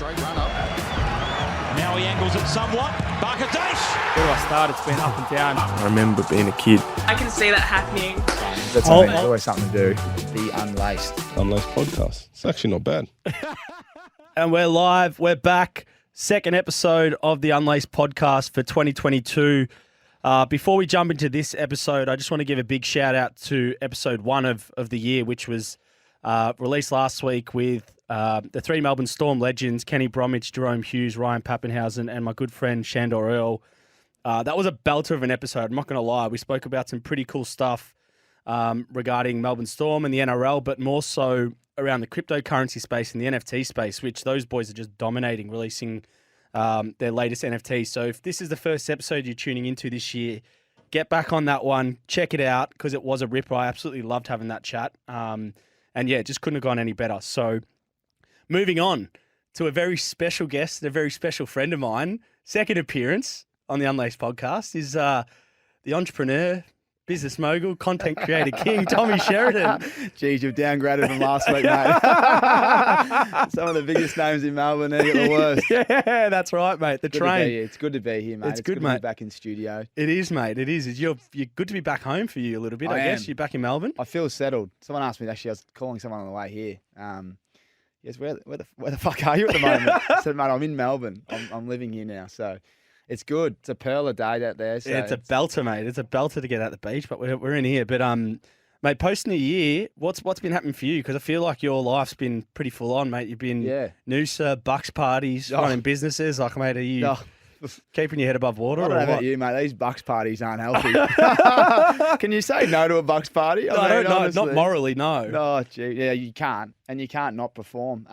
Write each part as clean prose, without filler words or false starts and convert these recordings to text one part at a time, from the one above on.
straight run up. Now he angles it somewhat. Barkadash. Where do I start? It's been up and down. I remember being a kid. I can see that happening. That's something, there's always something to do. The Unlaced. Unlaced podcast. It's actually not bad. And we're live. We're back. Second episode of the Unlaced podcast for 2022. Before we jump into this episode, I just want to give a big shout out to episode 1 of the year, which was released last week with the 3 Melbourne Storm legends, Kenny Bromwich, Jerome Hughes, Ryan Pappenhausen, and my good friend Shandor Earl. That was a belter of an episode. I'm not going to lie. We spoke about some pretty cool stuff regarding Melbourne Storm and the NRL, but more so around the cryptocurrency space and the NFT space, which those boys are just dominating, releasing their latest NFT. So if this is the first episode you're tuning into this year, get back on that one, check it out, because it was a ripper. I absolutely loved having that chat. And yeah, it just couldn't have gone any better. So moving on to a very special guest, a very special friend of mine, second appearance on the Unlaced podcast is the entrepreneur, business mogul, content creator king, Tommy Sheridan. Jeez, you've downgraded from last week, mate. Some of the biggest names in Melbourne, they're the worst. Yeah, that's right, mate. The train. It's good to be here, mate. It's good, to mate. be back in studio. It is, mate. It is. You're good to be back home for you a little bit, I guess. am. You're back in Melbourne. I feel settled. Someone asked me, actually, I was calling someone on the way here. Yes, where the fuck are you at the moment? I said, mate, I'm in Melbourne. I'm living here now, so it's good. It's a pearl a day out there. So it's a belter, mate. It's a belter to get out the beach, but we're in here. But mate, post New Year, what's been happening for you? Because I feel like your life's been pretty full on, mate. You've been Noosa, Bucks parties, running businesses. Like, mate, are you keeping your head above water? I don't know or about what? you, mate. These Bucks parties aren't healthy. Can you say no to a Bucks party? No, I don't know. Honestly. Not morally, no. Oh, gee. Yeah, you can't. And you can't not perform,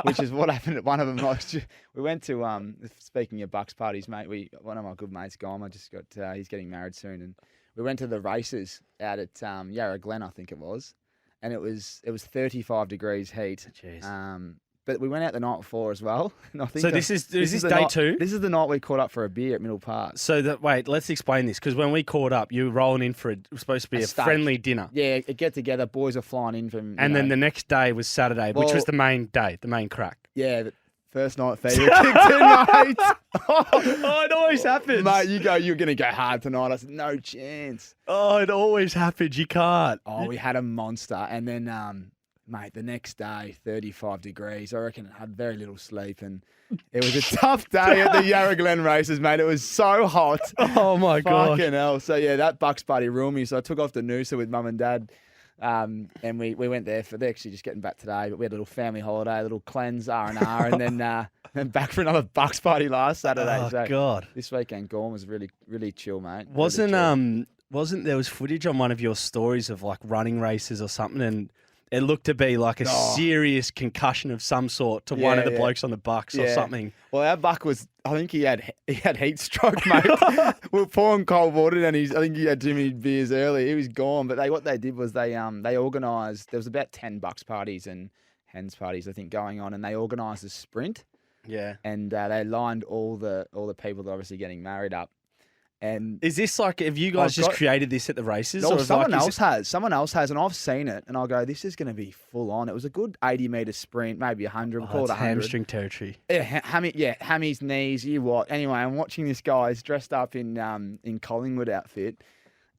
which is what happened at one of them. We went to, speaking of Bucks parties, mate, one of my good mates, Goma, just got, he's getting married soon. And we went to the races out at Yarra Glen, I think it was. And it was 35 degrees heat. Jeez. But we went out the night before as well. And I think So this is day 2? This is the night we caught up for a beer at Middle Park. So wait, let's explain this, because when we caught up, you were rolling in for it was supposed to be a steak. friendly dinner. Yeah, a get together. Boys are flying in from. And then the next day was Saturday, which Well- was the main day, the main crack. Yeah, the first night fever kicked in, mate. Oh, it always happens. Mate, you're going to go hard tonight. I said, no chance. Oh, it always happens. You can't. Oh, we had a monster. And then, mate, the next day, 35 degrees. I reckon I had very little sleep. And it was a tough day at the Yarra Glen races, mate. It was so hot. Oh, my God. Fucking hell. So, yeah, that Bucks party ruined me. So I took off to Noosa with mum and dad. And we went there they're actually just getting back today, but we had a little family holiday, a little cleanse, R&R, and then back for another Bucks party last Saturday. Oh, so God. This weekend, Gorm was really, really chill, mate. Wasn't chill. there was footage on one of your stories of like running races or something, and it looked to be like a serious concussion of some sort to one of the blokes on the Bucks or something. Well, our Buck I think he had heat stroke, mate. We were pouring cold water, and I think he had too many beers early. He was gone. But what they did was they organised. There was about 10 Bucks parties and hens parties, I think, going on, and they organised a sprint. Yeah. And they lined all the people that are obviously getting married up. And is this like, have you guys just created this at the races? No, or someone else has, and I've seen it, and I'll go, this is going to be full on. It was a good 80-metre sprint, maybe 100. We'll call it 100. Hamstring territory. Yeah, hammies, knees, you what. Anyway, I'm watching this guy. He's dressed up in Collingwood outfit.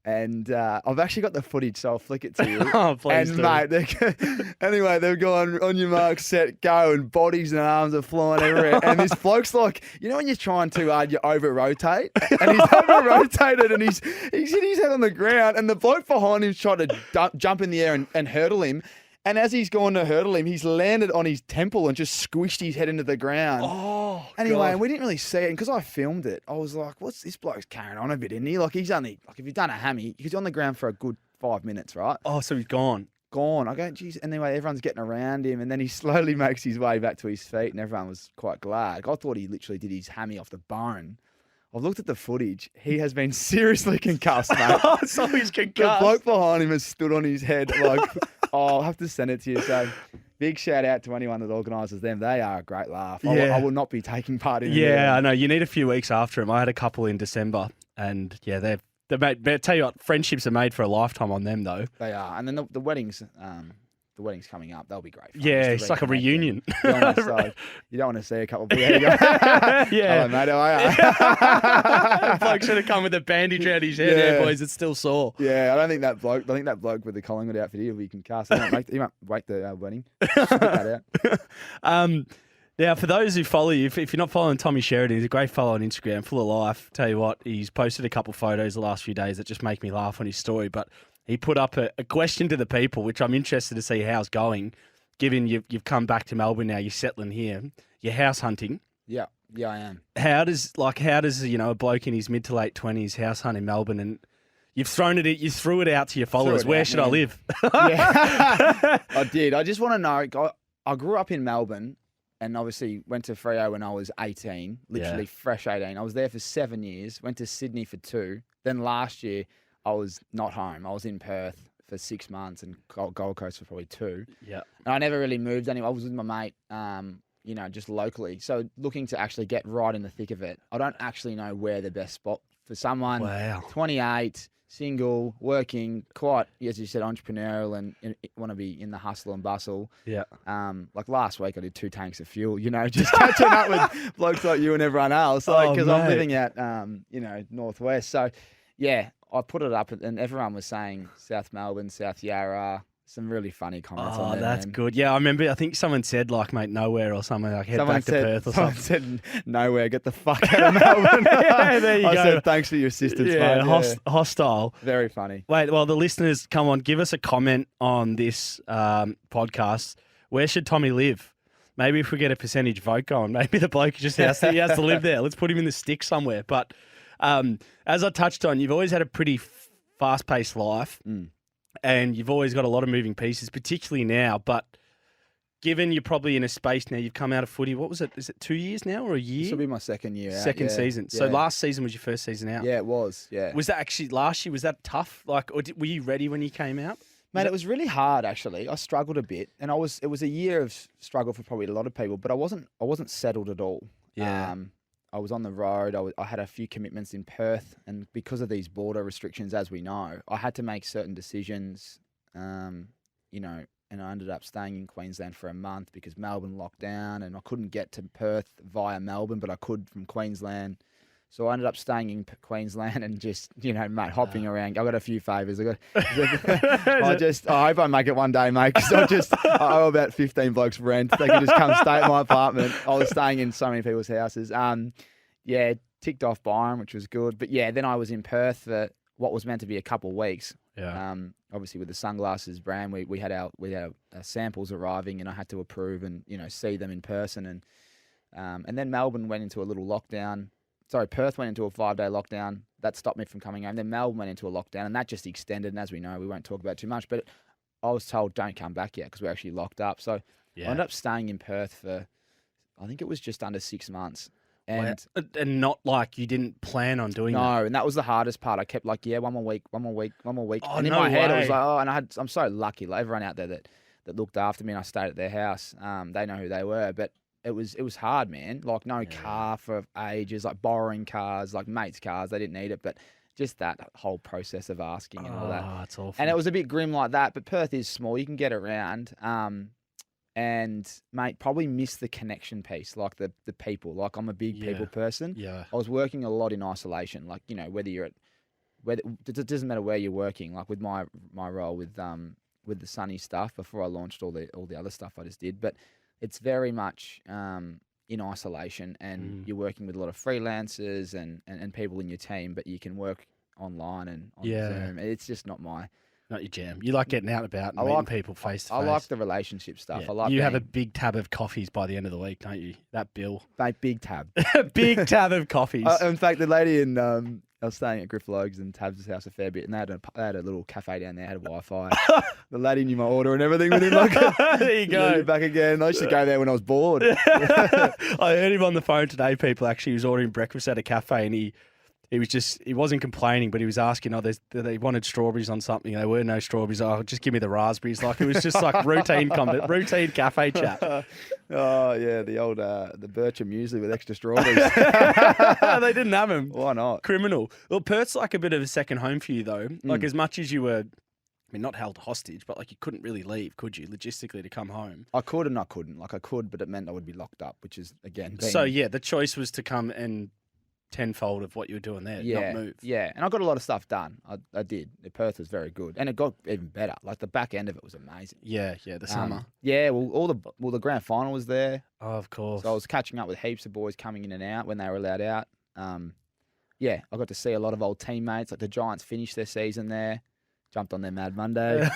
And I've actually got the footage, so I'll flick it to you. Oh, please do. Mate, anyway, they're going on your mark, set, go, and bodies and arms are flying everywhere. And this bloke's like, you know when you're trying to you over-rotate? And he's over-rotated, and he's hit his head on the ground, and the bloke behind him's trying to jump in the air and hurdle him. And as he's gone to hurdle him, he's landed on his temple and just squished his head into the ground. Oh, anyway, God. and we didn't really see it. And because I filmed it, I was like, what's this bloke's carrying on a bit, isn't he? Like, he's only, like, if you've done a hammy, he's on the ground for a good 5 minutes, right? Oh, so he's gone. I go, geez. Anyway, everyone's getting around him. And then he slowly makes his way back to his feet, and everyone was quite glad. I thought he literally did his hammy off the bone. I've looked at the footage. He has been seriously concussed, mate. So he's concussed. The bloke behind him has stood on his head like, I'll have to send it to you. So big shout out to anyone that organises them. They are a great laugh. Yeah. I will not be taking part in it. Yeah, I know. You need a few weeks after him. I had a couple in December, and yeah, they're made. I tell you what, friendships are made for a lifetime on them, though. They are. And then the weddings the wedding's coming up. That'll be great. Fun, Yeah, just it's to like a reconnect reunion. and you don't want to see a couple of people. Yeah. Yeah. Hello, mate. How are you? Bloke should have come with a bandage around his head. Yeah, Yeah. boys, it's still sore. Yeah, I think that bloke with the Collingwood outfit, he'll be concussed. He won't make the wedding. Spit that out. Now, for those who follow you, if you're not following Tommy Sheridan, he's a great follow on Instagram, full of life. Tell you what, he's posted a couple photos the last few days that just make me laugh on his story. But he put up a question to the people, which I'm interested to see how it's going, given you've come back to Melbourne now, you're settling here, you're house hunting. Yeah, I am. How does a bloke in his mid to late 20s house hunt in Melbourne, and you threw it out to your followers? Where should I live? Yeah. I did. I just want to know. I grew up in Melbourne. And obviously went to Freo when I was 18, literally fresh 18. I was there for 7 years, went to Sydney for 2. Then last year, I was not home. I was in Perth for 6 months and Gold Coast for probably 2. Yeah. And I never really moved anywhere. I was with my mate, just locally. So looking to actually get right in the thick of it. I don't actually know where the best spot for someone 28, single, working, quite, as you said, entrepreneurial and want to be in the hustle and bustle. Yeah. Like last week I did 2 tanks of fuel, just catching up with blokes like you and everyone else. Because I'm living out, Northwest. So, yeah, I put it up and everyone was saying South Melbourne, South Yarra. Some really funny comments on there. That's good. Yeah, I remember, I think someone said, mate, nowhere or something, like head back to Perth or something. Someone said, nowhere, get the fuck out of Melbourne. Yeah, there you I go. said, thanks for your assistance, Yeah, mate. hostile. Very funny. Wait, well, the listeners, come on, give us a comment on this podcast. Where should Tommy live? Maybe if we get a percentage vote going, maybe the bloke just has to live there. Let's put him in the stick somewhere. But as I touched on, you've always had a pretty fast-paced life. And you've always got a lot of moving pieces, particularly now. But given you're probably in a space now, you've come out of footy. What was it? Is it 2 years now or a year? This will be my second year out. Second season. So Yeah. last season was your first season out. Yeah, it was. Yeah. Was that actually last year? Was that tough? Or were you ready when you came out? Mate, it was really hard actually. I struggled a bit, and it was a year of struggle for probably a lot of people. But I wasn't settled at all. Yeah. I was on the road. I had a few commitments in Perth, and because of these border restrictions, as we know, I had to make certain decisions. And I ended up staying in Queensland for a month because Melbourne locked down, and I couldn't get to Perth via Melbourne, but I could from Queensland. So I ended up staying in Queensland and just, mate, hopping around. I got a few favours. I hope I make it one day, mate, because I owe about 15 blokes rent. They could just come stay at my apartment. I was staying in so many people's houses. Ticked off Byron, which was good. But yeah, then I was in Perth for what was meant to be a couple of weeks. Yeah. Obviously with the sunglasses brand, we had our samples arriving, and I had to approve and see them in person, and then Melbourne went into a little lockdown. Sorry, Perth went into a 5-day lockdown. That stopped me from coming home. Then Melbourne went into a lockdown, and that just extended. And as we know, we won't talk about it too much, but I was told don't come back yet because we're actually locked up. So I ended up staying in Perth for, I think it was just under 6 months. And not like you didn't plan on doing that. No, and that was the hardest part. I kept one more week. Oh, And in my head, it was like, and I'm so lucky. Like everyone out there that looked after me, and I stayed at their house. They know who they were, but it was hard, man. Like no car for ages, like borrowing cars, like mates' cars. They didn't need it, but just that whole process of asking and all that. Oh, it's awful. And it was a bit grim like that, but Perth is small. You can get around. And mate, probably miss the connection piece, like the people. Like I'm a big people person. Yeah. I was working a lot in isolation. Like, whether it doesn't matter where you're working. Like with my role with the Sunny stuff before I launched all the other stuff I just did. But it's very much in isolation, and you're working with a lot of freelancers and people in your team, but you can work online and on Zoom. It's just not your jam. You like getting out and about and meeting people face to face. I like the relationship stuff. Yeah. I like you have a big tab of coffees by the end of the week, don't you? That bill. Mate, big tab. Big tab of coffees. In fact, the lady in I was staying at Griff Logs and Tabs' house a fair bit, and they had a little cafe down there, had Wi-Fi. The lady knew my order and everything within like there you go. You're back again. I used to go there when I was bored. I heard him on the phone today, people. Actually, he was ordering breakfast at a cafe, and he wasn't complaining, but he was asking, they wanted strawberries on something. There were no strawberries. Oh, just give me the rarisberries. Like, it was just like routine cafe chat. Oh, yeah, the old, the Bircher muesli with extra strawberries. They didn't have them. Why not? Criminal. Well, Perth's like a bit of a second home for you, though. Like, as much as you were I mean, not held hostage, but like you couldn't really leave, could you, logistically, to come home? I could and I couldn't. Like I could, but it meant I would be locked up, which is again. So yeah, the choice was to come and tenfold of what you were doing there, not move. Yeah, and I got a lot of stuff done. I did. Perth was very good, and it got even better. Like the back end of it was amazing. Yeah, the summer. Yeah, well, the grand final was there. Oh, of course. So I was catching up with heaps of boys coming in and out when they were allowed out. Yeah, I got to see a lot of old teammates. Like the Giants finished their season there. Jumped on their Mad Monday.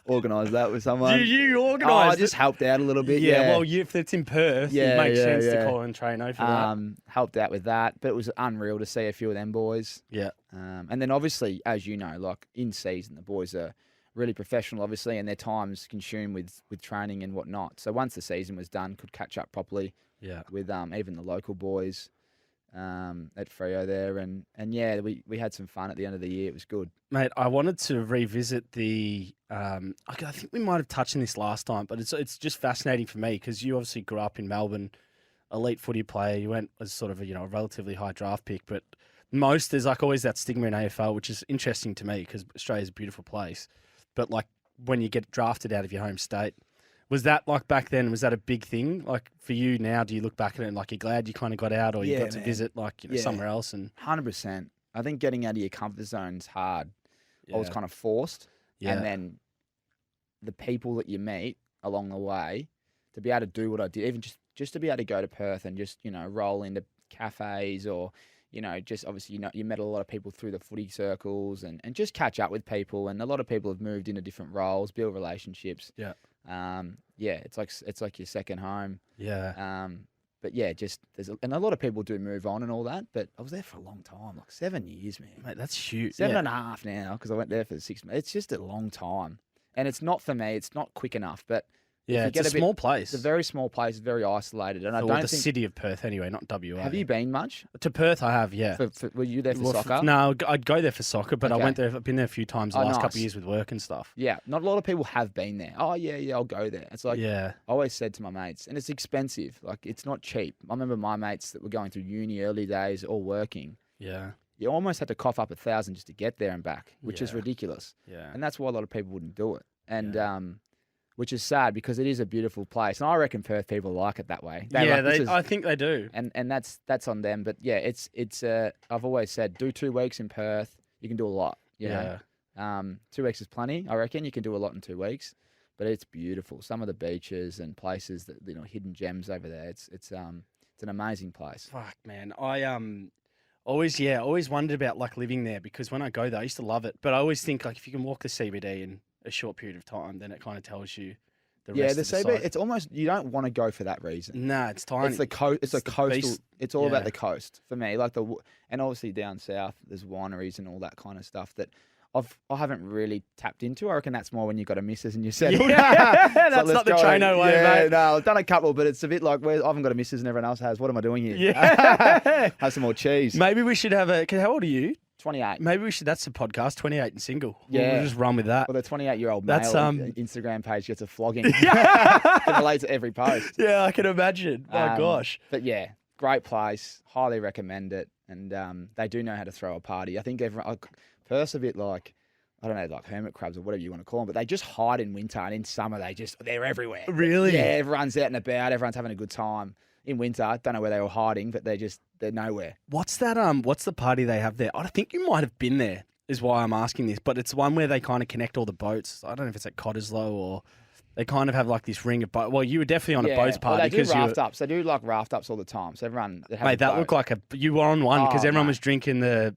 Organised that with someone. Did you organise I just helped out a little bit. Yeah, well, if it's in Perth, it makes sense to call in Traino for that. Helped out with that, but it was unreal to see a few of them boys. Yeah. And then obviously, as you know, like in season, the boys are really professional, obviously, and their time's consumed with training and whatnot. So once the season was done, could catch up properly. Yeah. With even the local boys. At Freo there, and yeah, we had some fun at the end of the year. It was good, mate. I wanted to revisit the. I think we might have touched on this last time, but it's just fascinating for me because you obviously grew up in Melbourne, elite footy player. You went as sort of a relatively high draft pick, but there's like always that stigma in AFL, which is interesting to me because Australia's a beautiful place, but like when you get drafted out of your home state. Was that like back then? Was that a big thing? Like for you now, do you look back at it and like you're glad you kind of got out, or you got to visit like somewhere else? And 100%. I think getting out of your comfort zone's hard. I was kind of forced, and then the people that you meet along the way to be able to do what I did, even just to be able to go to Perth and just roll into cafes or just obviously you met a lot of people through the footy circles and just catch up with people, and a lot of people have moved into different roles, build relationships. Yeah. It's like your second home. Yeah. But yeah, and a lot of people do move on and all that. But I was there for a long time, like 7 years, man. Mate, that's huge. 7.5 now, because I went there for 6 months. It's just a long time, and it's not for me. It's not quick enough. But yeah, it's a small place. It's a very small place. It's very isolated, and I don't think the city of Perth anyway, not WA. Have you been much to Perth? I have. Yeah. Were you there for soccer? No, I'd go there for soccer, but I went there. I've been there a few times the last nice. couple of years with work and stuff. Yeah, not a lot of people have been there. Oh yeah, I'll go there. It's like I always said to my mates, and it's expensive. Like it's not cheap. I remember my mates that were going through uni early days, all working. Yeah. You almost had to cough up $1,000 just to get there and back, which is ridiculous. Yeah. And that's why a lot of people wouldn't do it. And which is sad because it is a beautiful place, and I reckon Perth people like it that way. I think they do, and that's on them. But yeah, it's I've always said do 2 weeks in Perth, you can do a lot. You know? 2 weeks is plenty. I reckon you can do a lot in 2 weeks, but it's beautiful. Some of the beaches and places that hidden gems over there. It's an amazing place. Fuck man, I always wondered about like living there because when I go there, I used to love it, but I always think like if you can walk the CBD in a short period of time, then it kind of tells you the rest of the CBD, site. it's almost, you don't want to go for that reason. Nah, it's tiny. It's the coast. It's a coastal. beast. It's all about the coast for me. Like and obviously down south, there's wineries and all that kind of stuff that I haven't really tapped into. I reckon that's more when you've got a missus and you're settled. That's not the Traino way, mate. No, I've done a couple, but it's a bit like, I haven't got a missus and everyone else has. What am I doing here? Yeah. Have some more cheese. Maybe we should have how old are you? 28. Maybe that's a podcast, 28 and single. Yeah. We'll just run with that. Well, the 28-year-old male Instagram page gets a flogging. Yeah. Can relate to every post. Yeah, I can imagine. My gosh. But yeah, great place. Highly recommend it. And they do know how to throw a party. I think Perth's a bit like, I don't know, like hermit crabs or whatever you want to call them, but they just hide in winter, and in summer they're everywhere. Really? Yeah, everyone's out and about. Everyone's having a good time. In winter, don't know where they were hiding, but they're nowhere. What's that? What's the party they have there? I think you might have been there. Is why I'm asking this, but it's one where they kind of connect all the boats. I don't know if it's at Cottesloe or they kind of have like this ring of boats. Well, you were definitely on a boats party. Well, they do raft ups. They do like raft ups all the time. So everyone, mate, that looked like you were on one because everyone was drinking the.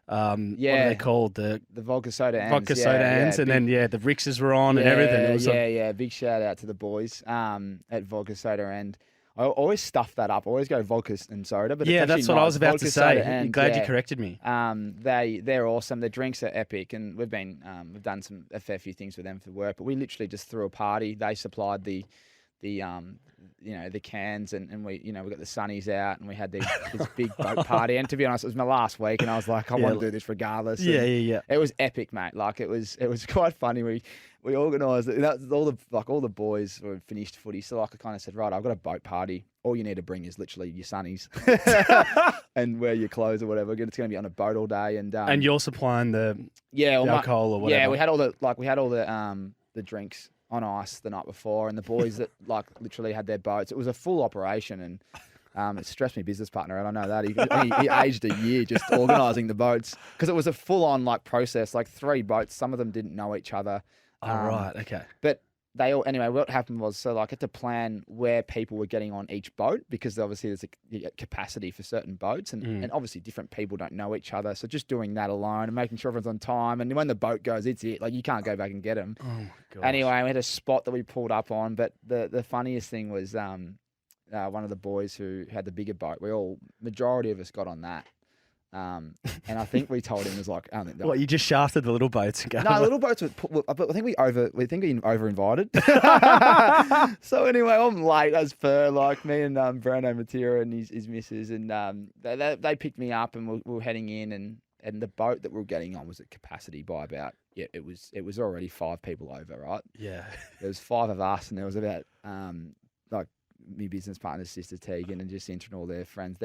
What are they called? The vodka soda ends. Vodka soda ends, and then the Rixes were on and everything. It was big shout out to the boys at vodka soda end. I always stuff that up. I always go vodka and soda, but that's what I was about to say. I'm glad you corrected me. They're awesome. The drinks are epic, and we've done a fair few things with them for work. But we literally just threw a party. They supplied the cans, and we got the sunnies out, and we had this big boat party. And to be honest, it was my last week, and I was like, I want to do this regardless. And Yeah. it was epic, mate. Like it was quite funny. we organised it. That's all the boys were finished footy. So like I kind of said, right, I've got a boat party. All you need to bring is literally your sunnies and wear your clothes or whatever. It's going to be on a boat all day. And you're supplying the well, alcohol or whatever. Yeah, we had all the drinks on ice the night before, and the boys that like literally had their boats. It was a full operation, and it stressed me business partner out. I know that he aged a year just organising the boats because it was a full on like process, like 3 boats. Some of them didn't know each other. Oh, right, okay. But they all anyway. What happened was so like I had to plan where people were getting on each boat because obviously there's a capacity for certain boats, and obviously different people don't know each other. So just doing that alone and making sure everyone's on time. And when the boat goes, it's it. Like you can't go back and get them. Oh my god. Anyway, we had a spot that we pulled up on, but the funniest thing was one of the boys who had the bigger boat. Majority of us got on that. And I think we told him it was like, what, you just shafted the little boats? And no, little boats but I think we over invited. So anyway, I'm late as per like me and Brando Matera and his missus, and they picked me up and we were heading in, and the boat that we were getting on was at capacity by about it was already 5 people over, right? Yeah. There was 5 of us, and there was about like my business partner's sister Tegan and Jacinta and all their friends.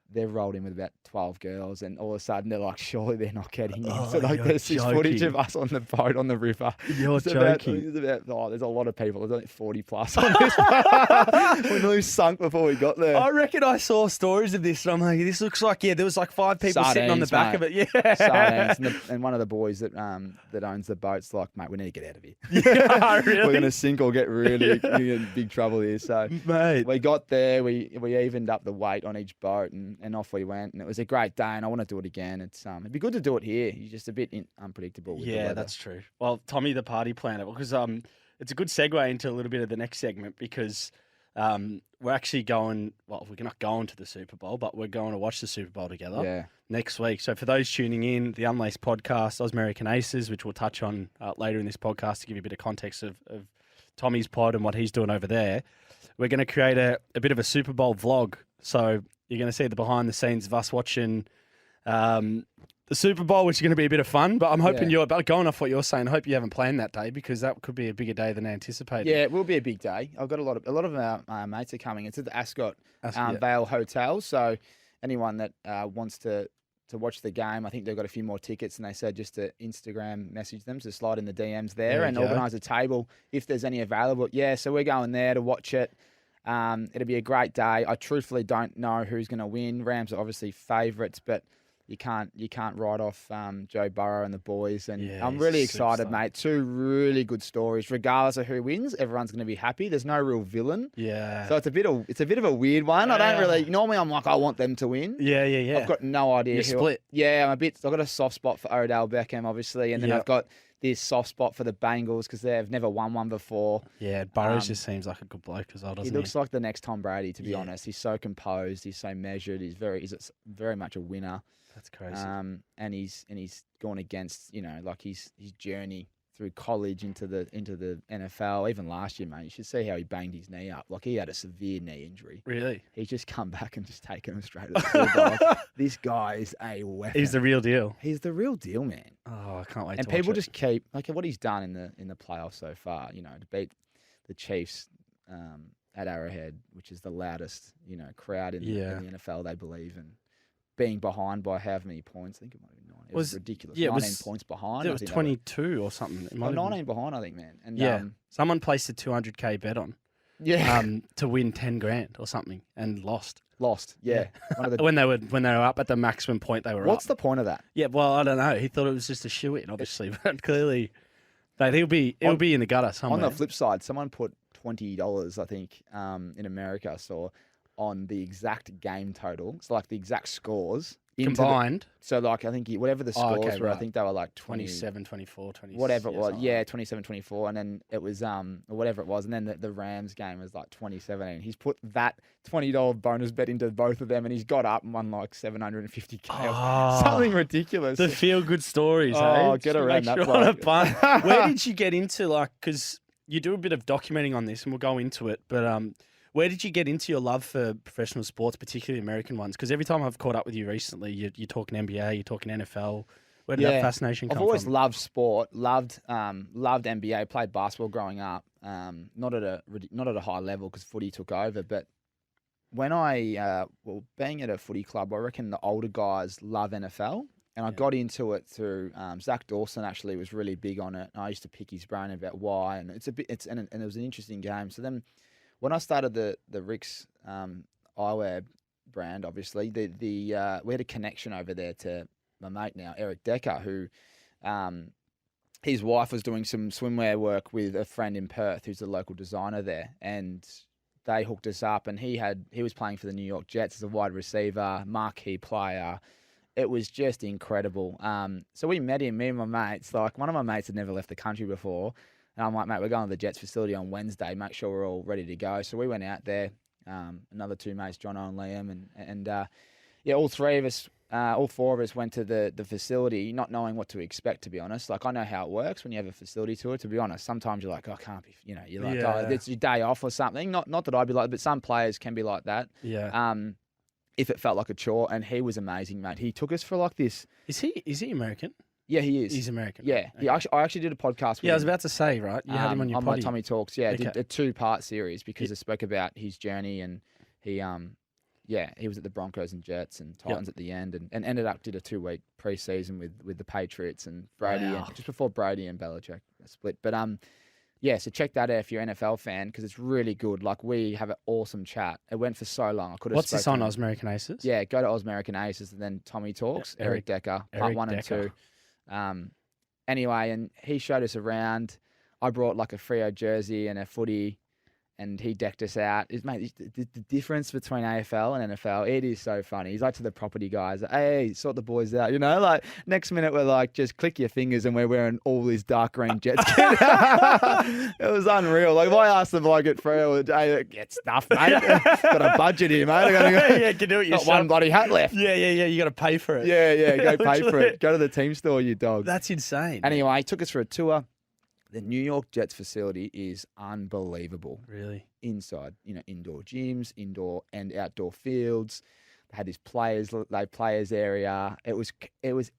They're rolled in with about 12 girls, and all of a sudden they're like, surely they're not getting in. So like there's this footage of us on the boat on the river. You're joking. There's a lot of people. There's only 40 plus on this. We nearly sunk before we got there. I reckon I saw stories of this, and I'm like, this looks like, there was like 5 people sitting on the back of it. Yeah. Sardines. And one of the boys that owns the boat's like, mate, we need to get out of here. Yeah, really? We're going to sink or get really in big trouble here. So mate, we got there, we evened up the weight on each boat, and off we went, and it was a great day, and I want to do it again. It'd be good to do it here. You're just a bit unpredictable with the weather. That's true. Well, Tommy the party planner, because it's a good segue into a little bit of the next segment, because we're actually going, well, we're not going to the Super Bowl, but we're going to watch the Super Bowl together next week. So for those tuning in, the Unlaced podcast, American Aces, which we'll touch on later in this podcast to give you a bit of context of Tommy's pod and what he's doing over there, we're going to create a bit of a Super Bowl vlog. So you're going to see the behind the scenes of us watching the Super Bowl, which is going to be a bit of fun. But I'm hoping you're going off what you're saying. I hope you haven't planned that day, because that could be a bigger day than anticipated. Yeah, it will be a big day. I've got a lot of our mates are coming. It's at the Ascot Vale Hotel. So anyone that wants to watch the game, I think they've got a few more tickets, and they said just to Instagram message them, so slide in the DMs there and organise a table if there's any available. Yeah, so we're going there to watch it. It'll be a great day. I truthfully don't know who's going to win. Rams are obviously favourites, but you can't write off Joe Burrow and the boys. And I'm really excited, mate. 2 really good stories. Regardless of who wins, everyone's going to be happy. There's no real villain. Yeah. So it's a bit of a weird one. I don't really. Normally, I'm like, I want them to win. Yeah. I've got no idea. You're split. Yeah, I've got a soft spot for Odell Beckham, obviously, and then I've got this soft spot for the Bengals because they've never won one before. Yeah, Burrows just seems like a good bloke as well, doesn't he? He looks like the next Tom Brady, to be honest. He's so composed. He's so measured. He's very much a winner. That's crazy. And he's gone against, like his journey through college into the NFL. Even last year, mate, you should see how he banged his knee up. Like he had a severe knee injury. Really? He's just come back and just taken him straight to the field. This guy is a weapon. He's the real deal. He's the real deal, man. Oh, I can't wait. And people just keep like what he's done in the playoffs so far. To beat the Chiefs at Arrowhead, which is the loudest crowd in the NFL, they believe, and being behind by however many points? I think it might have been 9. It was ridiculous. Yeah, 19 points behind. It was 22 or something. 19 behind, I think, man. And someone placed a 200K bet on. Yeah. To win 10 grand or something and lost. Yeah. When they were up at the maximum point they were What's up. the point of that? Yeah, well, I don't know. He thought it was just a shoe-in, obviously, but clearly it'll be in the gutter somewhere. On the flip side, someone put $20, I think, in America, I saw, on the exact game total. So like the exact scores. Combined. So like I think whatever the scores were, I think they were like 27, 24, 26. Whatever it was. Yeah, 27, 24. And then it was whatever it was. And then the Rams game was like 2017. He's put that $20 bonus bet into both of them, and he's got up and won like $750K. Something ridiculous. The feel-good stories, get around that. Where did you get into, because you do a bit of documenting on this, and we'll go into it, but where did you get into your love for professional sports, particularly American ones? Because every time I've caught up with you recently, you're talking NBA, you're talking NFL. Where did that fascination come I've always from? loved sport, loved NBA, played basketball growing up, not at a high level because footy took over. But when being at a footy club, I reckon the older guys love NFL. And I got into it through Zach Dawson. Actually, was really big on it. And I used to pick his brain about why, and and it was an interesting game. So then, when I started the Ricks eyewear brand, obviously we had a connection over there to my mate now, Eric Decker, who his wife was doing some swimwear work with a friend in Perth, who's the local designer there, and they hooked us up. And he was playing for the New York Jets as a wide receiver, marquee player. It was just incredible. So we met him, me and my mates. Like, one of my mates had never left the country before. And I'm like, mate, we're going to the Jets facility on Wednesday. Make sure we're all ready to go. So we went out there. Another two mates, Jono and Liam. And all three of us, all four of us went to the facility, not knowing what to expect, to be honest. Like, I know how it works when you have a facility tour, to be honest. Sometimes you're like, oh, I can't be, you're like, oh, it's your day off or something. Not that I'd be like, but some players can be like that. Yeah. If it felt like a chore, and he was amazing, mate. He took us for like this. Is he American? Yeah, he is. He's American. Yeah, Okay. I actually did a podcast with him. I was about to say, right? You had him on your my potty. Tommy Talks. Yeah, Okay. did a 2-part series because I spoke about his journey, and he was at the Broncos and Jets and Titans at the end, and ended up did a 2-week preseason with the Patriots and Brady, and just before Brady and Belichick split. But so check that out if you're an NFL fan, because it's really good. Like, we have an awesome chat. It went for so long. I could have. What's this on Oz American Aces? Yeah, go to Oz American Aces and then Tommy Talks. Eric Decker, part 1 and 2. Anyway, and he showed us around. I brought like a Freo jersey and a footy, and he decked us out. Mate, the difference between AFL and NFL, it is so funny. He's like to the property guys, hey, sort the boys out, like next minute we're like, just click your fingers and we're wearing all these dark green Jets kit. It was unreal. Like, if I asked them like at Freo, hey, get stuff, mate. Got a budget here, mate. Yeah, can do it yourself. Got one bloody hat left. Yeah. You got to pay for it. Yeah, go pay for it. Go to the team store, you dog. That's insane. Anyway, he took us for a tour. The New York Jets facility is unbelievable. Really? Inside, indoor gyms, indoor and outdoor fields. They had this players area. It was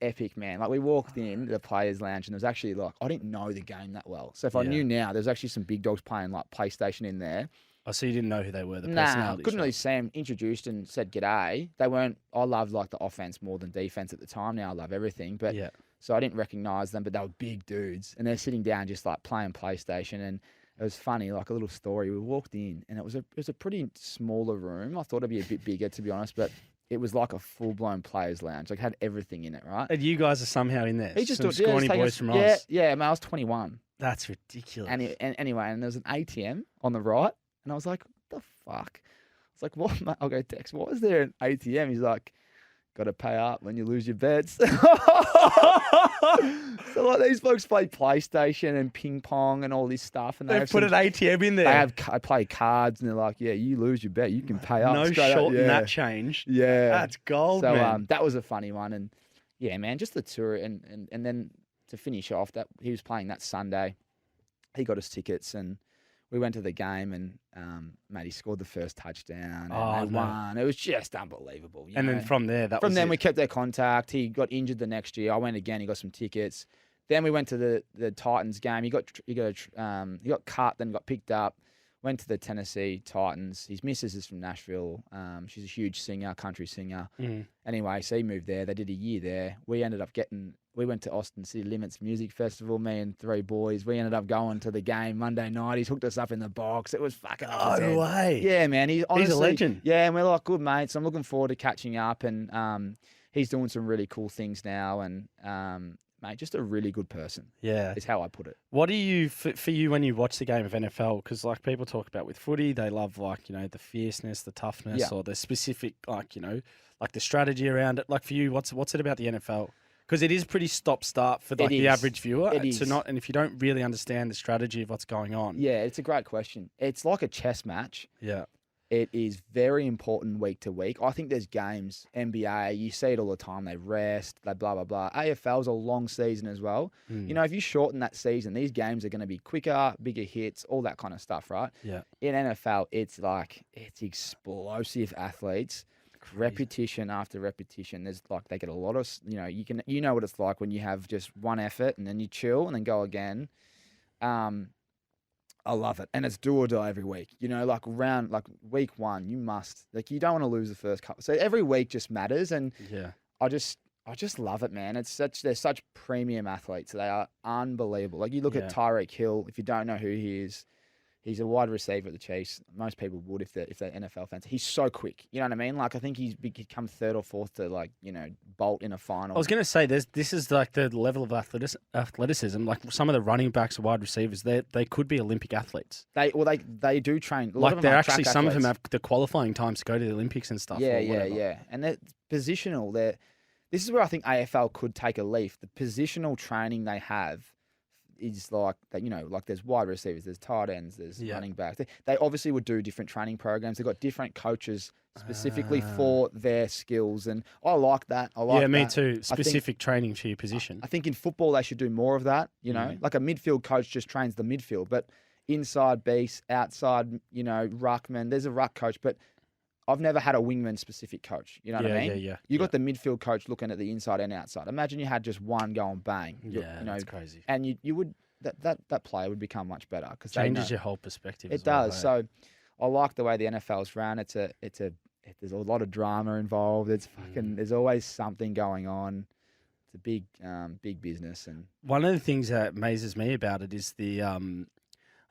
epic, man. Like, we walked in the players lounge, and there was actually, like, I didn't know the game that well. So if I knew now, there's actually some big dogs playing like PlayStation in there. Oh, so you didn't know who they were, the Nah, personalities? couldn't really see them. Introduced and said g'day. They weren't. I loved like the offense more than defense at the time. Now I love everything, but so I didn't recognize them. But they were big dudes, and they're sitting down just like playing PlayStation. And it was funny, like a little story. We walked in, and it was a pretty smaller room. I thought it'd be a bit bigger, to be honest, but it was like a full blown players lounge. Like, had everything in it, right? And you guys are somehow in there. He just Some thought, scrawny boys from Oz. Yeah. Man, I was 21. That's ridiculous. And anyway, and there was an ATM on the right, and I was like, the fuck? It's like, what, mate? I'll go text. Why is there an ATM? He's like, got to pay up when you lose your bets. So like, these folks play PlayStation and ping pong and all this stuff, and they put an ATM in there. I play cards, and they're like, yeah, you lose your bet, you can pay up. No short in that change. Yeah, that's gold, so, man. that was a funny one, and yeah, man, just the tour, and then to finish off, that he was playing that Sunday. He got us tickets, and we went to the game, and mate, he scored the first touchdown, and they won. It was just unbelievable. You know? Then from there, we kept their contact. He got injured the next year. I went again. He got some tickets. Then we went to the Titans game. He got cut, then got picked up. Went to the Tennessee Titans. His missus is from Nashville. She's a huge singer, country singer. Anyway, so he moved there. They did a year there. We went to Austin City Limits Music Festival, me and 3 boys. We ended up going to the game Monday night. He's hooked us up in the box. It was fucking awesome. No way. Yeah, man. He's a legend. Yeah, and we're like good mates. I'm looking forward to catching up, and he's doing some really cool things now, and mate, just a really good person. Yeah, is how I put it. What do you for you when you watch the game of NFL? Because like people talk about with footy, they love like the fierceness, the toughness, or the specific like the strategy around it. Like for you, what's it about the NFL? Because it is pretty stop-start for like the average viewer. And if you don't really understand the strategy of what's going on. Yeah, it's a great question. It's like a chess match. Yeah. It is very important week to week. I think there's games, NBA, you see it all the time. They rest, they blah, blah, blah. AFL's a long season as well. If you shorten that season, these games are going to be quicker, bigger hits, all that kind of stuff, right? Yeah. In NFL, it's explosive athletes. repetition after repetition. There's like they get a lot of you know what it's like when you have just one effort and then you chill and then go again. I love it, and it's do or die every week. Like week one, you don't want to lose the first couple. So every week just matters, and Yeah. I just love it, man. They're such premium athletes. They are unbelievable. Like you look at Tyreek Hill. If you don't know who he is, he's a wide receiver at the Chiefs. Most people would if they're NFL fans. He's so quick. You know what I mean? Like I think he's come third or fourth to Bolt in a final. I was going to say this is like the level of athleticism. Like some of the running backs and wide receivers, they could be Olympic athletes. They do train. A lot Like of them they're are actually track some of them athletes. have the qualifying times to go to the Olympics and stuff. Yeah, or whatever. yeah. And they're positional. This is where I think AFL could take a leaf. The positional training they have is like that. Like there's wide receivers, there's tight ends, there's running backs. They obviously would do different training programs. They've got different coaches specifically for their skills, and I like that. Me too. Specific training to your position. I think in football they should do more of that. Like a midfield coach just trains the midfield, but inside beast, outside, ruckman. There's a ruck coach, but I've never had a wingman specific coach. You know what I mean? Yeah. You got the midfield coach looking at the inside and outside. Imagine you had just one going bang. That's crazy. And you would that player would become much better because Changes your whole perspective. It does. So I like the way the NFL's run. There's a lot of drama involved. It's fucking. There's always something going on. It's a big business. And one of the things that amazes me about it is I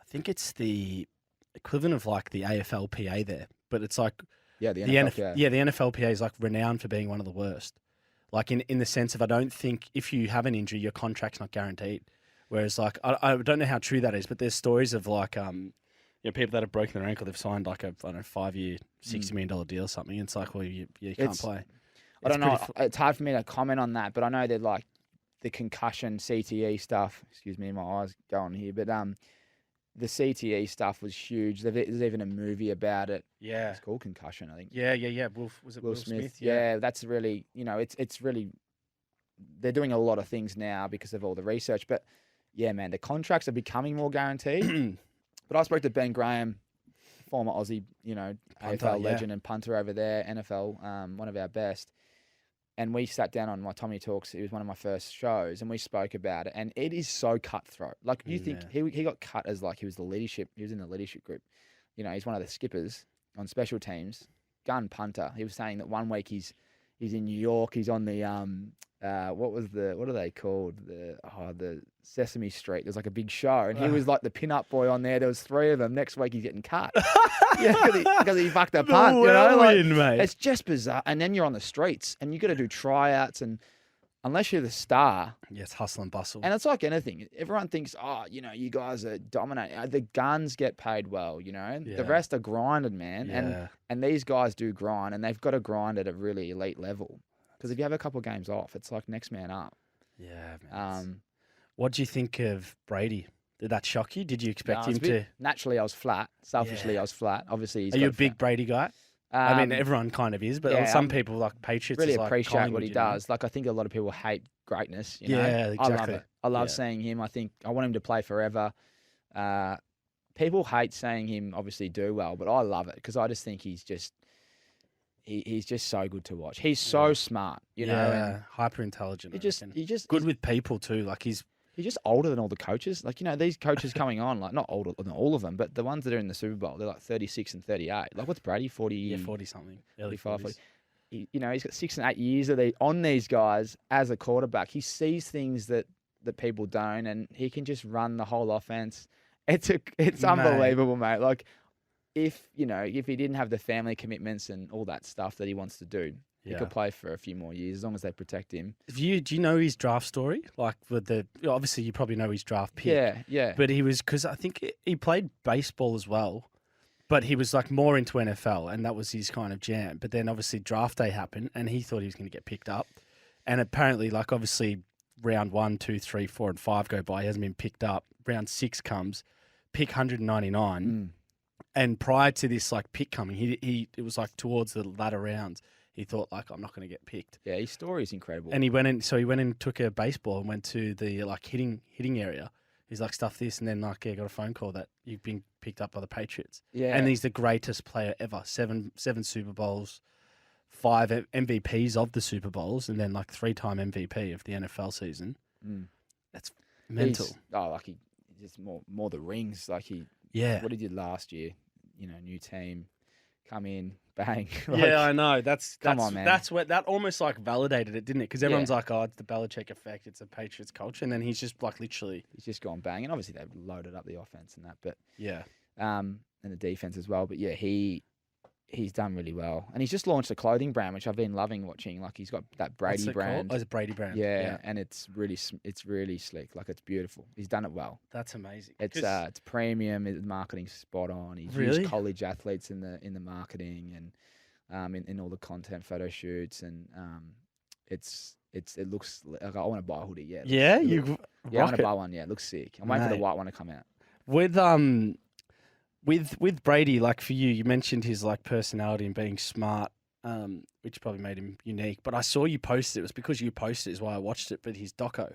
think it's the equivalent of like the AFLPA there, but it's like. Yeah, the NFLPA. The NFLPA is like renowned for being one of the worst. Like in the sense of, I don't think if you have an injury, your contract's not guaranteed. Whereas like, I don't know how true that is, but there's stories of like, people that have broken their ankle, they've signed like a 5-year, $60 million deal or something. It's like, well, you can't play. I don't know. It's hard for me to comment on that, but I know that like the concussion CTE stuff. Excuse me, my eyes going here, but the CTE stuff was huge. There's even a movie about it. Yeah. It's called Concussion, I think. Yeah. Was it Will Smith? Yeah, that's really, it's really, they're doing a lot of things now because of all the research. But yeah, man, the contracts are becoming more guaranteed. But I spoke to Ben Graham, former Aussie, Punter, AFL legend and punter over there, NFL, one of our best. And we sat down on my Tommy Talks. It was one of my first shows, and we spoke about it. And it is so cutthroat. Like you think he got cut as like he was in the leadership group. He's one of the skippers on special teams, gun punter. He was saying that one week he's in New York. He's on the what are they called? The Sesame Street. There's like a big show, and he was like the pin-up boy on there. There was 3 of them. Next week he's getting cut. Because he fucked a punt. Mate. It's just bizarre. And then you're on the streets, and you got to do tryouts, and unless you're the star, it's hustle and bustle. and it's like anything. Everyone thinks, you guys are dominating. The guns get paid well, The rest are grinded, man. Yeah. And these guys do grind, and they've got to grind at a really elite level. Because if you have a couple of games off, it's like next man up. Yeah, man. What do you think of Brady? Did that shock you? Did you expect him to? Naturally, I was flat. Selfishly, I was flat. Obviously, are you a big Brady guy? I mean, everyone kind of is, but some people like Patriots really is like appreciate what he does. Like I think a lot of people hate greatness. Yeah, exactly. I love it. I love seeing him. I want him to play forever. People hate seeing him obviously do well, but I love it because I just think he's just so good to watch. He's so smart, and hyper intelligent. He just good with people too. Like he's just older than all the coaches. Like these coaches coming on, like not older than all of them, but the ones that are in the Super Bowl, they're like 36 and 38. Like what's Brady? 40? Yeah, 40 something. Early 45. 40s. He's got 6 and 8 years on these guys as a quarterback. He sees things that people don't, and he can just run the whole offense. It's unbelievable, mate. Like. If he didn't have the family commitments and all that stuff that he wants to do, he could play for a few more years as long as they protect him. Do you know his draft story? Like obviously you probably know his draft pick. Yeah. But he was, because I think he played baseball as well, but he was like more into NFL, and that was his kind of jam. But then obviously draft day happened, and he thought he was going to get picked up, and apparently like obviously round 1, 2, 3, 4, and 5 go by, he hasn't been picked up. Round 6 comes, pick 199. And prior to this like pick coming, it was like towards the latter rounds, he thought like, I'm not going to get picked. Yeah, his story is incredible. And he went and took a baseball and went to the like hitting area. He's like, stuff this, and then like got a phone call that you've been picked up by the Patriots. Yeah, and he's the greatest player ever. Seven Super Bowls, 5 MVPs of the Super Bowls and then like 3-time MVP of the NFL season. That's mental. He just more the rings. Like Yeah. what he did last year. New team, come in, bang. Yeah, I know. Come on, man. That's what that almost like validated it, didn't it? Because everyone's Yeah. like, "Oh, it's the Belichick effect. It's a Patriots culture," and then he's just like literally, He's just gone bang, and obviously they've loaded up the offense and that, but yeah, and the defense as well. But yeah, he's done really well, and he's just launched a clothing brand which I've been loving watching. Like he's got that What's Brady it brand. called? Oh, it's a Brady brand. Yeah, and it's really slick. Like it's beautiful. He's done it well. That's amazing. It's premium. His marketing's spot on. He's Really? used college athletes in the marketing and in all the content photo shoots, and it looks like I want to buy a hoodie. Yeah. Yeah, I you want rock to it. buy one. Yeah, it looks sick. I'm waiting for the Mate. white one to come out. With Brady, like for you mentioned his like personality and being smart, which probably made him unique. But I saw you post it. It was because you posted it is why I watched it. But his doco,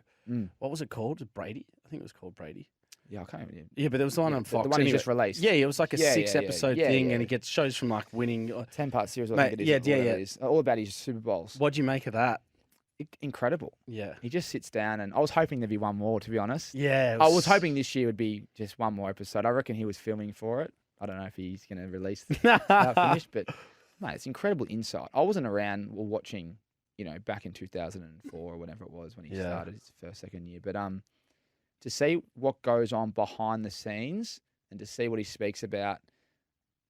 what was it called? Brady? I think it was called Brady. Yeah, I can't even. Yeah, but there was one on Fox. The one he anyway. just released. Yeah, it was like a Yeah, 6-episode yeah, thing, yeah. and he gets shows from like winning. 10-part series, I Mate, think it is. yeah, or whatever yeah. it is. All about his Super Bowls. What'd you make of that? Incredible. Yeah, He just sits down, and I was hoping there'd be one more, to be honest. yeah. I was hoping this year would be just one more episode. I reckon he was filming for it. I don't know if he's going to release that finished, but mate, it's incredible insight. I wasn't around or watching, back in 2004 or whenever it was when he started his first, second year. But to see what goes on behind the scenes and to see what he speaks about,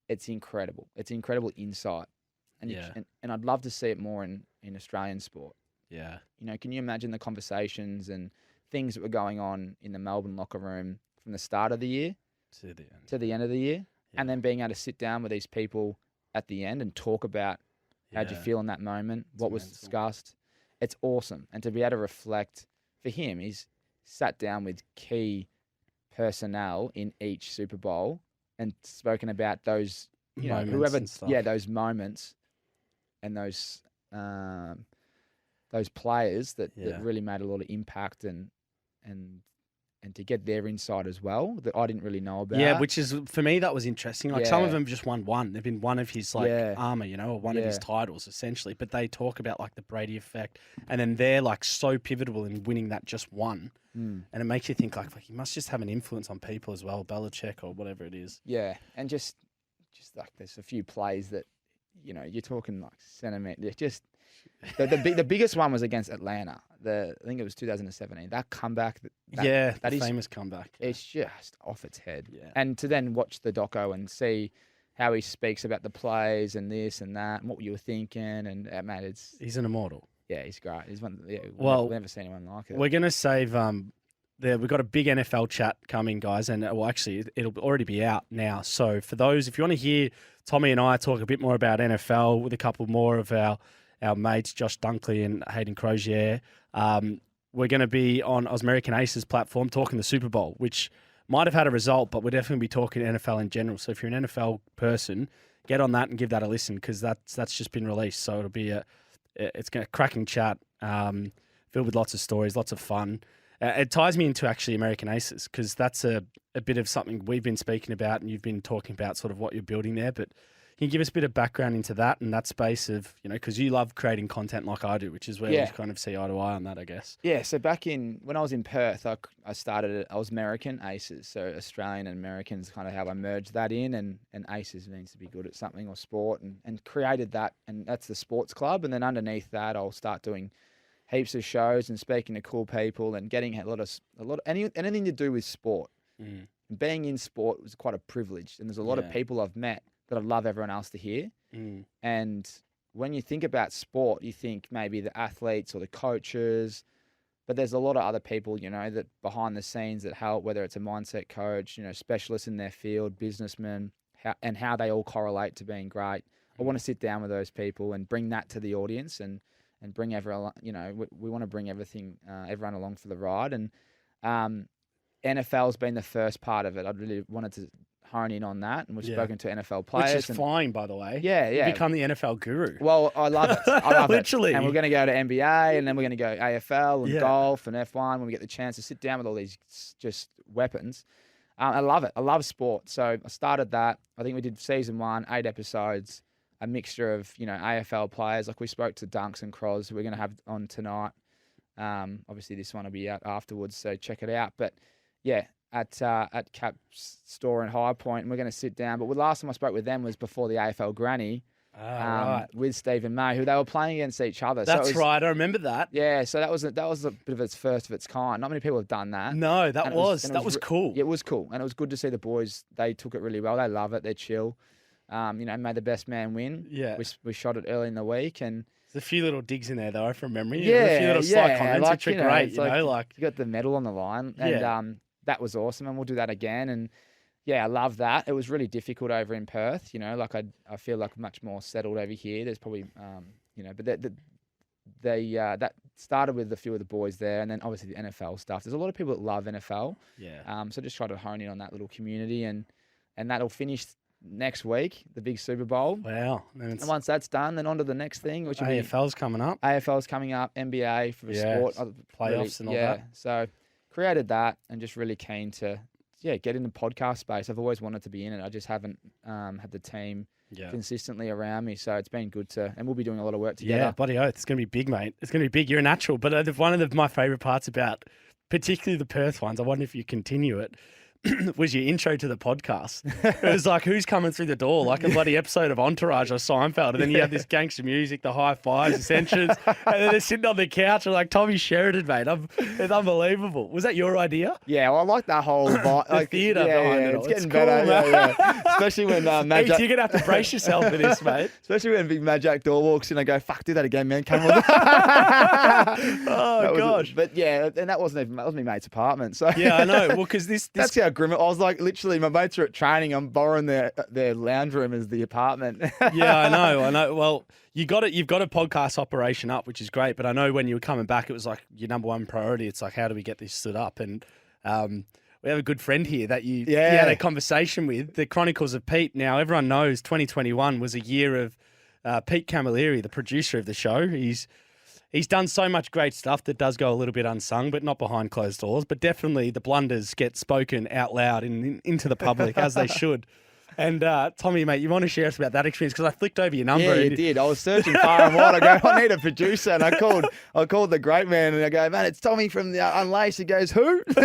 it's incredible. It's incredible insight. And, and I'd love to see it more in Australian sport. Yeah. Can you imagine the conversations and things that were going on in the Melbourne locker room from the start of the year to the end of the year? Yeah. And then being able to sit down with these people at the end and talk about how'd you feel in that moment, what was discussed. It's awesome. And to be able to reflect, for him, he's sat down with key personnel in each Super Bowl and spoken about those, Moments and stuff. those moments and those players that really made a lot of impact and to get their insight as well that I didn't really know about. Yeah, which is, for me, that was interesting. Like some of Yeah. them just won one. They've been one of his armor, or one of his titles essentially. But they talk about like the Brady effect, and then they're like so pivotal in winning that just one. And it makes you think like he must just have an influence on people as well, Belichick or whatever it is. Yeah, and just like there's a few plays that you're talking like centimeter. Just the biggest one was against Atlanta. I think it was 2017. That comeback. That is famous comeback. It's just off its head. Yeah. And to then watch the doco and see how he speaks about the plays and this and that and what you were thinking and man, He's an immortal. yeah, he's great. He's one. Yeah, Well, we've never seen anyone like it. We're going to save we've got a big NFL chat coming, guys, and actually it'll already be out now. So for those, if you want to hear Tommy and I talk a bit more about NFL with a couple more of our mates, Josh Dunkley and Hayden Crozier, we're going to be on American Aces platform talking the Super Bowl, which might have had a result, but we're definitely be talking NFL in general. So if you're an NFL person, get on that and give that a listen because that's just been released. So it'll be it's a cracking chat filled with lots of stories, lots of fun. It ties me into actually American Aces because that's a bit of something we've been speaking about and you've been talking about sort of what you're building there. But can you give us a bit of background into that and that space of, because you love creating content like I do, which is where we kind of see eye to eye on that, I guess. Yeah, so when I was in Perth, I was American Aces. So Australian and Americans kind of how I merged that in and Aces means to be good at something or sport and created that. And that's the sports club. And then underneath that, I'll start doing heaps of shows and speaking to cool people and getting a lot of anything to do with sport. Mm. Being in sport was quite a privilege. And there's a lot of people I've met that I'd love everyone else to hear. Mm. And when you think about sport, you think maybe the athletes or the coaches, but there's a lot of other people, that behind the scenes that help, whether it's a mindset coach, specialists in their field, businessmen, how they all correlate to being great. I want to sit down with those people and bring that to the audience and bring everyone, we want to bring everyone along for the ride. And NFL's been the first part of it. I really wanted to hone in on that, and we've spoken to NFL players. Which is flying, by the way. Yeah. You become the NFL guru. Well, I love it. I love Literally. it. And we're going to go to NBA, and then we're going to go AFL and golf and F1 when we get the chance to sit down with all these just weapons. I love it. I love sport. So I started that. I think we did season 1, 8 episodes. a mixture of, AFL players. Like we spoke to Dunks and Croz, who we're going to have on tonight. Obviously, this one will be out afterwards, so check it out. But yeah, at Cap's store in High Point, and we're going to sit down. But the last time I spoke with them was before the AFL Granny. Right. With Stephen May, who they were playing against each other. That's so it was, right. I remember that. Yeah, so that was a bit of its first of its kind. Not many people have done that. No, that And was cool. Yeah, it was cool, and it was good to see the boys. They took it really well. They love it. They're chill. Made the best man win. Yeah. We shot it early in the week, and There's a few little digs in there though from memory. yeah, a few little slight comments, which are great. it's Like you got the medal on the line, and that was awesome, and we'll do that again. And yeah, I love that. It was really difficult over in Perth. I feel like much more settled over here. There's probably but that started with a few of the boys there, and then obviously the NFL stuff. There's a lot of people that love NFL. Yeah. So just try to hone in on that little community, and that'll finish next week, the big Super Bowl. Wow. And once that's done, then on to the next thing, which will be AFL's coming up. AFL's coming up, NBA for the sport. Playoffs and all that. So created that, and just really keen to get in the podcast space. I've always wanted to be in it. I just haven't had the team consistently around me. So it's been good and we'll be doing a lot of work together. Yeah, bloody oath. It's going to be big, mate. It's going to be big. You're a natural. But one of my favourite parts about particularly the Perth ones, I wonder if you continue it, was your intro to the podcast. It was like, who's coming through the door? Like a bloody episode of Entourage or Seinfeld. And then you have this gangster music, the high fives, ascensions. And then they're sitting on the couch and like Tommy Sheridan, mate. It's unbelievable. Was that your idea? Yeah, well, I like that whole vibe. The theatre behind it all. It's getting cool, better. man. Yeah. Especially when Mad Jack... You're going to have to brace yourself for this, mate. Especially when Big Mad Jack Door walks in, I go, fuck, do that again, man. Come on. Gosh. But yeah, and that wasn't my mate's apartment. So yeah, I know. Well, because this... That's how grim it was. Like, literally, my mates are at training. I'm borrowing their lounge room as the apartment. Yeah, I know. Well, you've got a podcast operation up, which is great. But I know when you were coming back, it was like your number one priority. It's like, how do we get this stood up? And we have a good friend here that you had a conversation with, the Chronicles of Pete. Now, everyone knows 2021 was a year of Pete Camilleri, the producer of the show. He's done so much great stuff that does go a little bit unsung, but not behind closed doors. But definitely the blunders get spoken out loud into the public, as they should. And Tommy, mate, you want to share us about that experience? Because I flicked over your number. Yeah, you did. I was searching far and wide. I go, I need a producer. And I called the great man, and I go, man, it's Tommy from the Unlaced. He goes, who? He's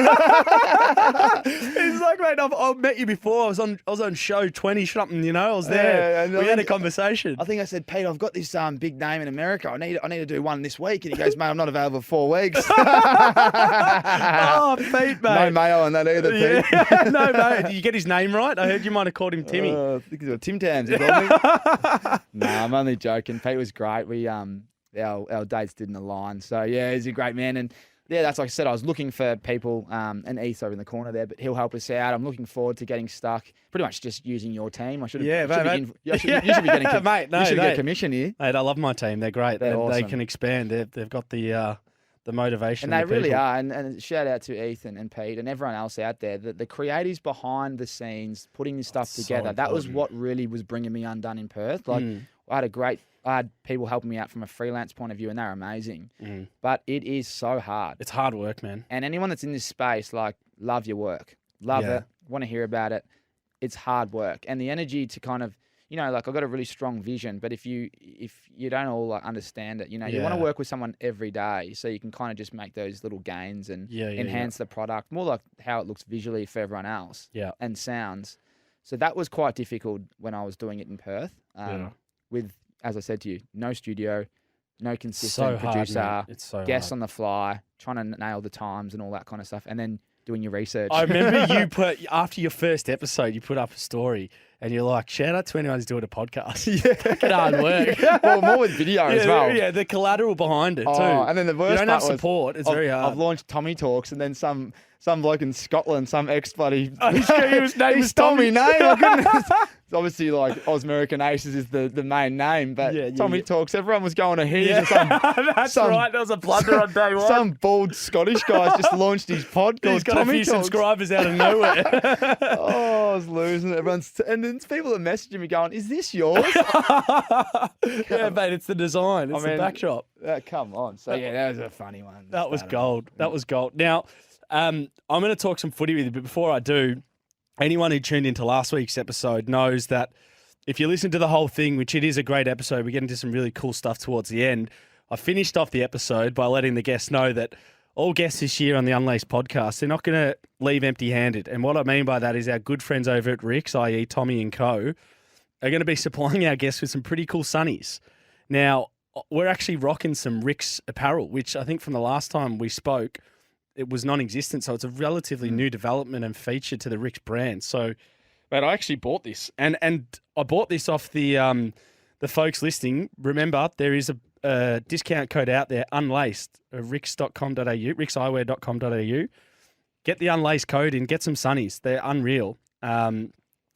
like, mate, I've met you before. I was on show 20 something, I was there. We had a conversation. I think I said, Pete, I've got this big name in America. I need to do one this week. And he goes, mate, I'm not available for 4 weeks. Oh, Pete, mate. No mayo on that either, Pete. Yeah, no, mate. Did you get his name right? I heard you might have called him Timmy. I think it was Tim Tams. He called me. No, I'm only joking. Pete was great. We our dates didn't align. So yeah, he's a great man. And yeah, that's like I said, I was looking for people, and East over in the corner there, but he'll help us out. I'm looking forward to getting stuck. Pretty much just using your team. I should have. You should be getting mate. No, you should get commission here. Mate, I love my team. They're great. They're awesome. They can expand. They've got the motivation. And they really are. And shout out to Ethan and Pete and everyone else out there. The creatives behind the scenes, putting this stuff together. That was what really was bringing me undone in Perth. Like I had people helping me out from a freelance point of view, and they're amazing. But it is so hard. It's hard work, man. And anyone that's in this space, like, love your work. Love it. Want to hear about it. It's hard work. And the energy to kind of, like I've got a really strong vision, but if you don't all understand it, you want to work with someone every day so you can kind of just make those little gains and enhance the product, more like how it looks visually for everyone else and sounds. So that was quite difficult when I was doing it in Perth with, as I said to you, no studio, no consistent producer, guests on the fly, trying to nail the times and all that kind of stuff, and then doing your research. I remember after your first episode, you put up a story and you're like, shout out to anyone who's doing a podcast. Yeah. Fucking hard work. Well, more with video as well. Yeah, the collateral behind it too. And then the worst you don't have support. It's very hard. I've launched Tommy Talks, and then some bloke in Scotland, some ex-bloody... his name was Tommy. My goodness. It's obviously like American Aces is the main name, but Tommy Talks, everyone was going to his. That's right. There was a blunder on day one. Some bald Scottish guy's just launched his pod called He's got Tommy a few Talks. subscribers out of nowhere. I was losing it. And then people are messaging me going, is this yours? Yeah, mate, it's the design. It's the backdrop. Come on. So yeah, that was a funny one. That was gold. That was gold. Now, I'm going to talk some footy with you, but before I do, anyone who tuned into last week's episode knows that if you listen to the whole thing, which it is a great episode, we get into some really cool stuff towards the end. I finished off the episode by letting the guests know that all guests this year on the Unlaced podcast, they're not going to leave empty-handed. And what I mean by that is our good friends over at Rick's, i.e. Tommy and Co., are going to be supplying our guests with some pretty cool sunnies. Now, we're actually rocking some Rick's apparel, which I think from the last time we spoke, it was non-existent. So it's a relatively new development and feature to the Rick's brand. So, mate, I actually bought this. And I bought this off the folks listening. Remember, there is a discount code out there, unlaced, ricks.com.au, rickseyewear.com.au. Get the unlaced code in, get some sunnies. They're unreal.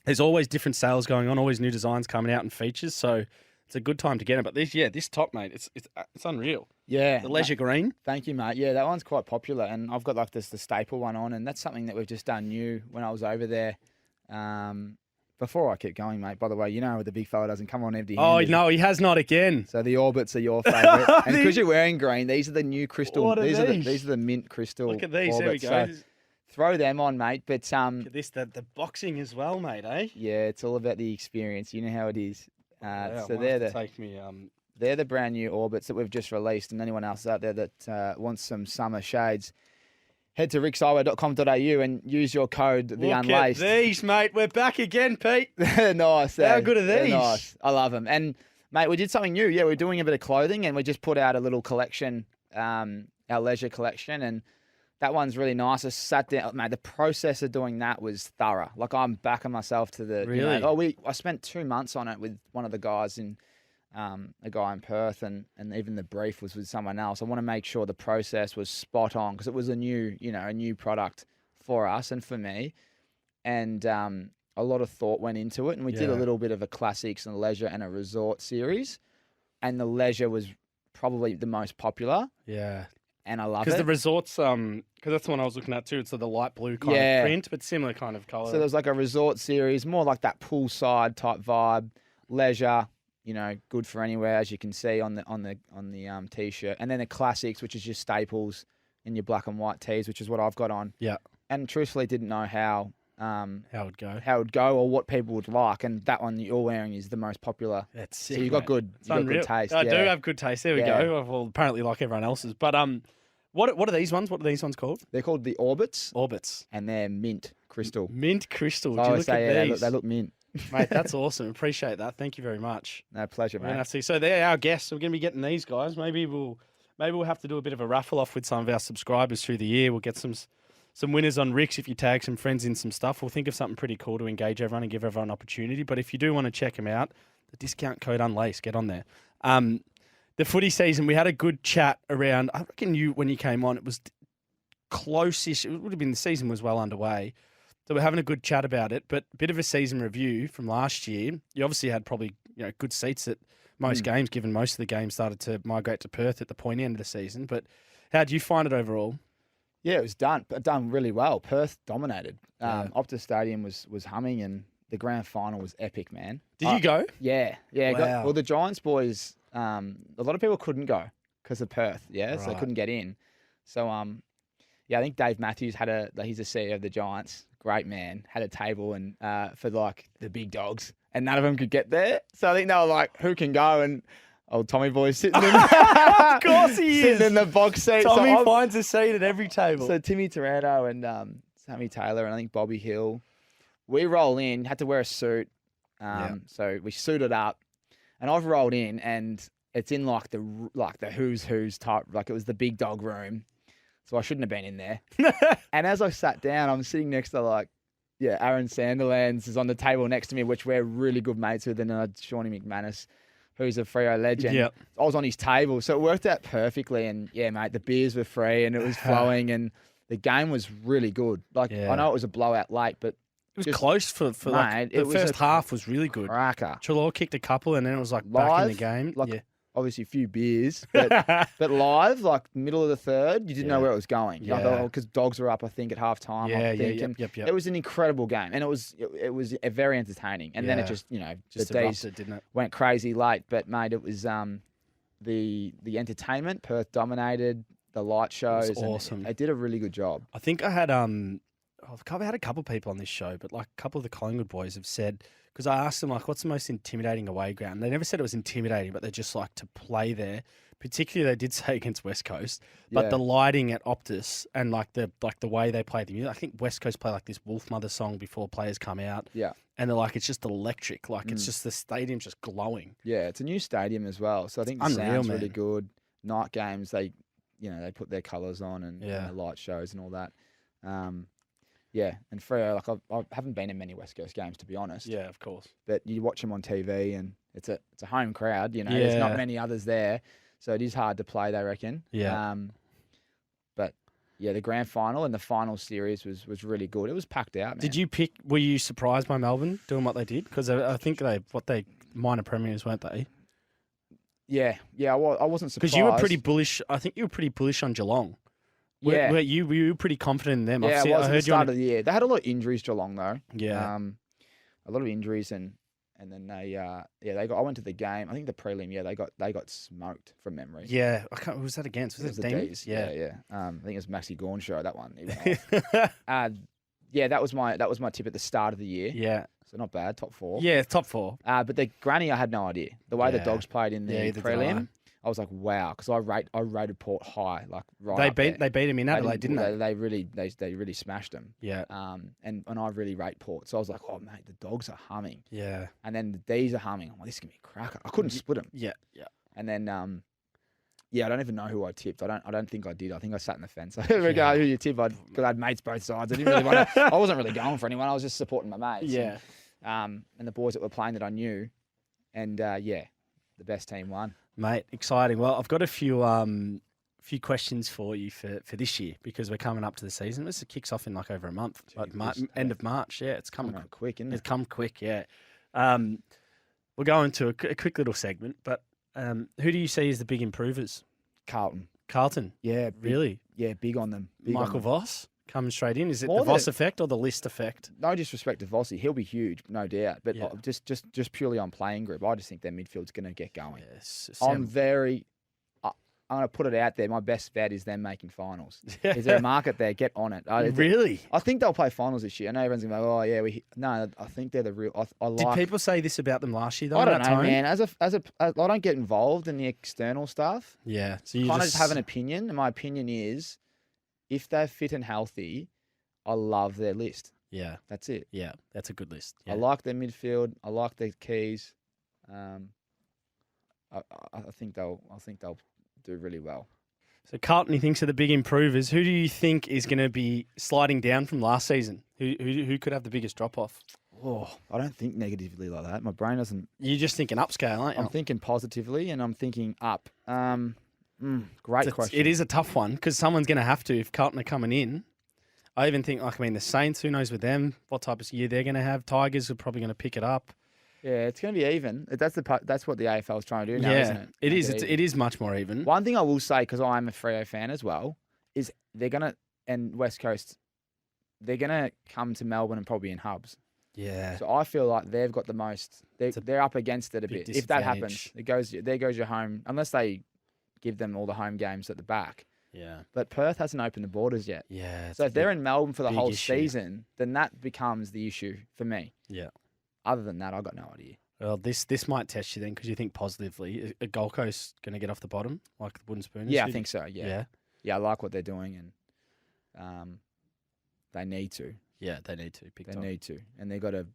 There's always different sales going on, always new designs coming out and features. So it's a good time to get them. But this top, mate, it's unreal. Yeah. The leisure green. Thank you, mate. Yeah, that one's quite popular. And I've got like the staple one on. And that's something that we've just done new when I was over there. Before I keep going, mate, by the way, you know the big fella doesn't come on empty-handed. Oh, no, he has not again. So the Orbits are your favourite. And because you're wearing green, these are the new crystal. What are these? These are the mint crystal Look at these. Orbits. There we go. So throw them on, mate. But Look at this, the boxing as well, mate, eh? yeah, it's all about the experience. You know how it is. Wow, So might they're have to the take me. they're the brand new Orbits that we've just released. And anyone else out there that wants some summer shades, head to rickseyewear.com.au and use your code, the Look Unlaced. at these, mate. We're back again, Pete. They're nice. How eh? good are They're these? nice. I love them. And, mate, we did something new. Yeah, we're doing a bit of clothing and we just put out a little collection, our leisure collection. And that one's really nice. I sat down. Mate, the process of doing that was thorough. Like, I'm backing myself to the... Really? I spent 2 months on it with one of the guys in... a guy in Perth, and even the brief was with someone else. I want to make sure the process was spot on because it was a new product for us and for me, and a lot of thought went into it. And we did a little bit of a classics and a leisure and a resort series, and the leisure was probably the most popular. Yeah. And I love it. Because the resorts, because that's the one I was looking at too. It's the light blue kind of print, but similar kind of colour. So there's like a resort series, more like that poolside type vibe, leisure. Good for anywhere, as you can see on the t-shirt, and then the classics, which is your staples in your black and white tees, which is what I've got on. Yeah. And truthfully, didn't know how it'd go or what people would like, and that one you're wearing is the most popular. That's sick. So you've got good taste. I do have good taste. There we go. Well, apparently like everyone else's. But what are these ones? What are these ones called? They're called the Orbits. Orbits. And they're mint crystal. Mint crystal. So Do you look at these? they look mint. Mate, that's awesome. Appreciate that. Thank you very much. No, pleasure, Very mate. nice to see you. So they're our guests. So we're going to be getting these guys. Maybe we'll have to do a bit of a raffle off with some of our subscribers through the year. We'll get some winners on Rick's if you tag some friends in some stuff. We'll think of something pretty cool to engage everyone and give everyone an opportunity. But if you do want to check them out, the discount code Unlaced, get on there. The footy season, we had a good chat around. I reckon when you came on, it was close-ish. It would have been the season was well underway. So we're having a good chat about it, but a bit of a season review from last year. You obviously had probably good seats at most games, given most of the games started to migrate to Perth at the point end of the season. But how do you find it overall? Yeah, it was done really well. Perth dominated. Optus Stadium was humming, and the grand final was epic, man. Did you go? Yeah. Wow. Well, the Giants boys, a lot of people couldn't go because of Perth, so they Right. couldn't get in. So, I think Dave Matthews he's the CEO of the Giants, great man, had a table and for like the big dogs, and none of them could get there. So I think they were like, who can go? And old Tommy boy's sitting in Of course he is. sitting in the box seat. Tommy finds a seat at every table. So Timmy Taranto and Sammy Taylor and I think Bobby Hill, we roll in, had to wear a suit. So we suited up, and I've rolled in, and it's in like the who's type, like it was the big dog room. So I shouldn't have been in there. And as I sat down, I'm sitting next to Aaron Sanderlands is on the table next to me, which we're really good mates with, and Shawnee McManus, who's a Freo legend. Yep. I was on his table, so it worked out perfectly. And yeah, mate, the beers were free and it was flowing, and the game was really good. I know it was a blowout late, but it was close for mate, the first half was really good. Cracker. Chalor kicked a couple, and then it was like back in the game. Obviously a few beers, but live, like middle of the third, you didn't know where it was going. Yeah. Because dogs were up, I think, at half time. Yeah, Yep. It was an incredible game, and it was very entertaining. And then it just, just the days erupted, didn't it? went crazy late. But mate, it was the entertainment. Perth dominated the light shows. It was awesome. And they did a really good job. I think I had a couple of people on this show, but like a couple of the Collingwood boys have said, because I asked them, like, what's the most intimidating away ground? They never said it was intimidating, but they just like to play there. Particularly, they did say against West Coast, but Yeah. the lighting at Optus and like the way they play the music. I think West Coast play like this Wolf Mother song before players come out. Yeah. And they're like, it's just electric. Like, it's just the stadium's just glowing. Yeah, it's a new stadium as well, so I think the Unreal, sound's man. really good. Night games, they put their colours on and Yeah. the light shows and all that. Yeah, and Freo, like I haven't been in many West Coast games to be honest. Yeah, of course. But you watch them on TV and it's a home crowd. There's not Yeah. many others there, so it is hard to play. They reckon. Yeah. But yeah, the grand final and the final series was really good. It was packed out. Man. Were you surprised by Melbourne doing what they did? Because I think they minor premiers, weren't they? Yeah, I wasn't surprised Because you were pretty bullish. I think you were pretty bullish on Geelong. Yeah. Were you prether confident in them? Yeah, I've it was I at the heard you start of the year. They had a lot of injuries, Geelong, though. Yeah. A lot of injuries, and then they I went to the game. I think the prelim. Yeah, they got smoked from memory. Yeah. Who was that against? Was it the Demons? D's. Yeah. I think it was Maxi Gorn show. That one. He went Yeah. off. Yeah, that was my tip at the start of the year. Yeah. So not bad, top 4. Yeah, top 4. But the granny, I had no idea. The way the Yeah. Dogs played in the Yeah, either did I. prelim, I was like, wow, because I rated Port high, like right. They up there. beat him in Adelaide, didn't they? They really smashed them. Yeah. And I really rate Port, so I was like, oh mate, the Dogs are humming, Yeah. and then the D's are humming. I'm like, this is gonna be a cracker. I couldn't split them. Yeah. Yeah. And then I don't even know who I tipped. I don't think I did. I think I sat in the fence. I regard who you tip, because I had mates both sides. I didn't really want to. I wasn't really going for anyone. I was just supporting my mates. Yeah. And the boys that were playing that I knew, and the best team won. Mate, exciting. Well, I've got a few questions for you for this year because we're coming up to the season. This kicks off in like over a month, like end of March. Yeah, it's coming quick, isn't it? It's come quick. Yeah. We'll go into a quick little segment, but who do you see as the big improvers? Carlton. Yeah, Really? Yeah, big on them. Big on Michael them. Voss coming straight in. Is it More the Voss than- effect or the List effect? No disrespect to Vossi, he'll be huge, no doubt. But Yeah. just purely on playing group, I just think their midfield's going to get going. Yes. I'm going to put it out there. My best bet is them making finals. Is there a market there? Get on it. Really? I think they'll play finals this year. I know everyone's going to go, oh yeah, no. I think they're the real. I Did like. people say this about them last year? Though, I don't that know, tone? man. I don't get involved in the external stuff. Yeah. So you Kind of just have an opinion, and my opinion is, if they're fit and healthy, I love their list. Yeah. That's it. Yeah. That's a good list. I Yeah. like their midfield. I like their keys. I think they'll do really well. So Carlton, he thinks are the big improvers. Who do you think is going to be sliding down from last season? Who could have the biggest drop off? Oh, I don't think negatively like that. My brain doesn't. You're just thinking upscale, aren't you? I'm thinking positively, and I'm thinking up. Great question. It is a tough one because someone's going to have to if Carlton are coming in. I even think, the Saints, who knows with them, what type of year they're going to have. Tigers are probably going to pick it up. Yeah, it's going to be even. That's what the AFL is trying to do now, isn't it? It is. Make It is much more even. One thing I will say, because I'm a Freo fan as well, is they're going to, and West Coast, they're going to come to Melbourne and probably in hubs. Yeah. So I feel like they've got the most. They're up against it a big bit. If that happens, disadvantage. there goes your home. Unless they give them all the home games at the back. Yeah. But Perth hasn't opened the borders yet. Yeah. So if they're in Melbourne for the big whole issue. season, then that becomes the issue for me. Yeah. Other than that, I've got no idea. Well, this might test you then because you think positively. Are Gold Coast going to get off the bottom like the Wooden Spooners? Yeah, I think so. Yeah. Yeah. Yeah, I like what they're doing, and they need to. Yeah, they need to. They need to, and they got to.